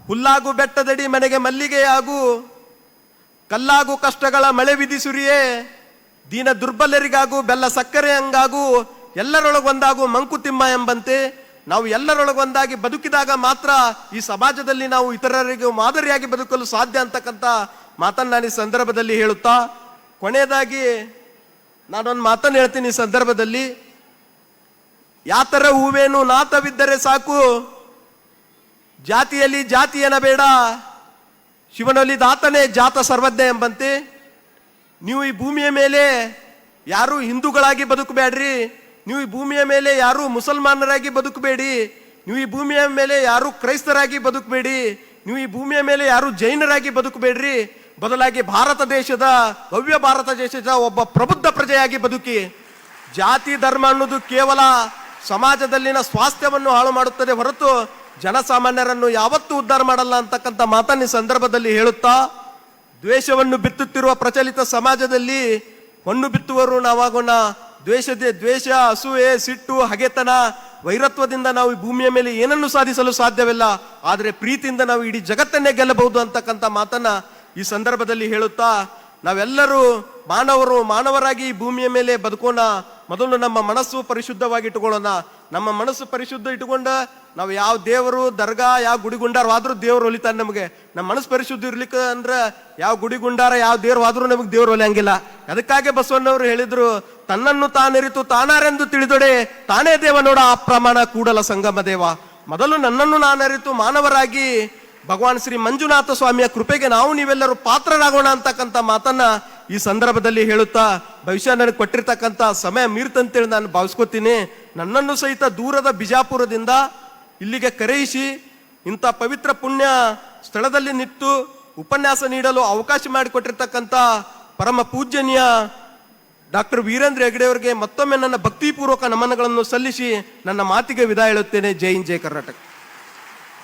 ಹುಲ್ಲಾಗು ಬೆಟ್ಟದಡಿ ಮನೆಗೆ ಮಲ್ಲಿಗೆಯಾಗು, ಕಲ್ಲಾಗು ಕಷ್ಟಗಳ ಮಳೆ ವಿಧಿಸುರಿಯೇ, ದೀನ ದುರ್ಬಲರಿಗಾಗು ಬೆಲ್ಲ ಸಕ್ಕರೆ ಹಂಗಾಗು, ಎಲ್ಲರೊಳಗೊಂದಾಗು ಮಂಕುತಿಮ್ಮ ಎಂಬಂತೆ ನಾವು ಎಲ್ಲರೊಳಗೊಂದಾಗಿ ಬದುಕಿದಾಗ ಮಾತ್ರ ಈ ಸಮಾಜದಲ್ಲಿ ನಾವು ಇತರರಿಗೆ ಮಾದರಿಯಾಗಿ ಬದುಕಲು ಸಾಧ್ಯ ಅಂತಕ್ಕಂಥ ಮಾತನ್ನು ನಾನು ಈ ಸಂದರ್ಭದಲ್ಲಿ ಹೇಳುತ್ತಾ, ಕೊನೆಯದಾಗಿ ನಾನೊಂದು ಮಾತನ್ನು ಹೇಳ್ತೀನಿ ಈ ಸಂದರ್ಭದಲ್ಲಿ. ಯಾತರ ಹೂವೇನು ನಾತವಿದ್ದರೆ ಸಾಕು, ಜಾತಿಯಲ್ಲಿ ಜಾತಿಯನ ಬೇಡ, ಶಿವನಲ್ಲಿ ದಾತನೇ ಜಾತ ಸರ್ವಜ್ಞ ಎಂಬಂತೆ ನೀವು ಈ ಭೂಮಿಯ ಮೇಲೆ ಯಾರು ಹಿಂದೂಗಳಾಗಿ ಬದುಕಬೇಡ್ರಿ, ನೀವು ಈ ಭೂಮಿಯ ಮೇಲೆ ಯಾರು ಮುಸಲ್ಮಾನರಾಗಿ ಬದುಕಬೇಡಿ, ನೀವು ಈ ಭೂಮಿಯ ಮೇಲೆ ಯಾರು ಕ್ರೈಸ್ತರಾಗಿ ಬದುಕಬೇಡಿ, ನೀವು ಈ ಭೂಮಿಯ ಮೇಲೆ ಯಾರು ಜೈನರಾಗಿ ಬದುಕಬೇಡ್ರಿ, ಬದಲಾಗಿ ಭಾರತ ದೇಶದ ಭವ್ಯ ಭಾರತ ದೇಶದ ಒಬ್ಬ ಪ್ರಬುದ್ಧ ಪ್ರಜೆಯಾಗಿ ಬದುಕಿ. ಜಾತಿ ಧರ್ಮ ಅನ್ನೋದು ಕೇವಲ ಸಮಾಜದಲ್ಲಿನ ಸ್ವಾಸ್ಥ್ಯವನ್ನು ಹಾಳು ಮಾಡುತ್ತದೆ ಹೊರತು ಜನಸಾಮಾನ್ಯರನ್ನು ಯಾವತ್ತೂ ಉದ್ಧಾರ ಮಾಡಲ್ಲ ಅಂತಕ್ಕಂಥ ಮಾತನ್ನ ಈ ಸಂದರ್ಭದಲ್ಲಿ ಹೇಳುತ್ತಾ, ದ್ವೇಷವನ್ನು ಬಿತ್ತುತ್ತಿರುವ ಪ್ರಚಲಿತ ಸಮಾಜದಲ್ಲಿ ಹೊನ್ನು ಬಿತ್ತುವರು ನಾವಾಗೋಣ. ದ್ವೇಷ, ಅಸೂಯೆ, ಸಿಟ್ಟು, ಹಗೆತನ, ವೈರತ್ವದಿಂದ ನಾವು ಈ ಭೂಮಿಯ ಮೇಲೆ ಏನನ್ನು ಸಾಧಿಸಲು ಸಾಧ್ಯವಿಲ್ಲ. ಆದರೆ ಪ್ರೀತಿಯಿಂದ ನಾವು ಇಡೀ ಜಗತ್ತನ್ನೇ ಗೆಲ್ಲಬಹುದು ಅಂತಕ್ಕಂಥ ಮಾತನ್ನ ಈ ಸಂದರ್ಭದಲ್ಲಿ ಹೇಳುತ್ತಾ, ನಾವೆಲ್ಲರೂ ಮಾನವರಾಗಿ ಈ ಭೂಮಿಯ ಮೇಲೆ ಬದುಕೋಣ. ಮೊದಲು ನಮ್ಮ ಮನಸ್ಸು ಪರಿಶುದ್ಧವಾಗಿ ಇಟ್ಟುಕೊಳ್ಳೋಣ. ನಮ್ಮ ಮನಸ್ಸು ಪರಿಶುದ್ಧ ಇಟ್ಟುಕೊಂಡ ನಾವು ಯಾವ ದೇವರು ದರ್ಗಾ ಯಾವ ಗುಡಿಗುಂಡಾರವಾದ್ರೂ ದೇವ್ರು ಒಲಿತಾನೆ ನಮಗೆ. ನಮ್ಮ ಮನಸ್ಸು ಪರಿಶುದ್ಧ ಇರ್ಲಿಕ್ಕೆ ಅಂದ್ರೆ ಯಾವ ಗುಡಿಗುಂಡಾರ ಯಾವ ದೇವ್ರು ಆದ್ರೂ ನಮಗೆ ದೇವ್ರು ಒಲಿಯಂಗಿಲ್ಲ. ಅದಕ್ಕಾಗಿ ಬಸವಣ್ಣವರು ಹೇಳಿದ್ರು, ತನ್ನನ್ನು ತಾನೆರಿತು ತಾನಾರೆಂದು ತಿಳಿದೊಡೆ ತಾನೇ ದೇವ ನೋಡ ಆ ಪ್ರಮಾಣ ಕೂಡಲ ಸಂಗಮ ದೇವ. ಮೊದಲು ನನ್ನನ್ನು ನಾನರಿತು ಮಾನವರಾಗಿ ಭಗವಾನ್ ಶ್ರೀ ಮಂಜುನಾಥ ಸ್ವಾಮಿಯ ಕೃಪೆಗೆ ನಾವು ನೀವೆಲ್ಲರೂ ಪಾತ್ರರಾಗೋಣ ಅಂತಕ್ಕಂಥ ಮಾತನ್ನ ಈ ಸಂದರ್ಭದಲ್ಲಿ ಹೇಳುತ್ತಾ, ಭವಿಷ್ಯ ನನಗೆ ಕೊಟ್ಟಿರ್ತಕ್ಕಂಥ ಸಮಯ ಮೀರ್ತಂತೇಳಿ ನಾನು ಭಾವಿಸ್ಕೊತೀನಿ. ನನ್ನನ್ನು ಸಹಿತ ದೂರದ ಬಿಜಾಪುರದಿಂದ ಇಲ್ಲಿಗೆ ಕರೆಯಿಸಿ ಇಂಥ ಪವಿತ್ರ ಪುಣ್ಯ ಸ್ಥಳದಲ್ಲಿ ನಿಂತು ಉಪನ್ಯಾಸ ನೀಡಲು ಅವಕಾಶ ಮಾಡಿಕೊಟ್ಟಿರ್ತಕ್ಕಂಥ ಪರಮ ಪೂಜ್ಯನೀಯ ಡಾಕ್ಟರ್ ವೀರೇಂದ್ರ ಹೆಗಡೆ ಅವರಿಗೆ ಮತ್ತೊಮ್ಮೆ ನನ್ನ ಭಕ್ತಿಪೂರ್ವಕ ನಮನಗಳನ್ನು ಸಲ್ಲಿಸಿ ನನ್ನ ಮಾತಿಗೆ ವಿದಾಯ ಹೇಳುತ್ತೇನೆ. ಜೈ ಹಿಂದ್, ಜೈ ಕರ್ನಾಟಕ.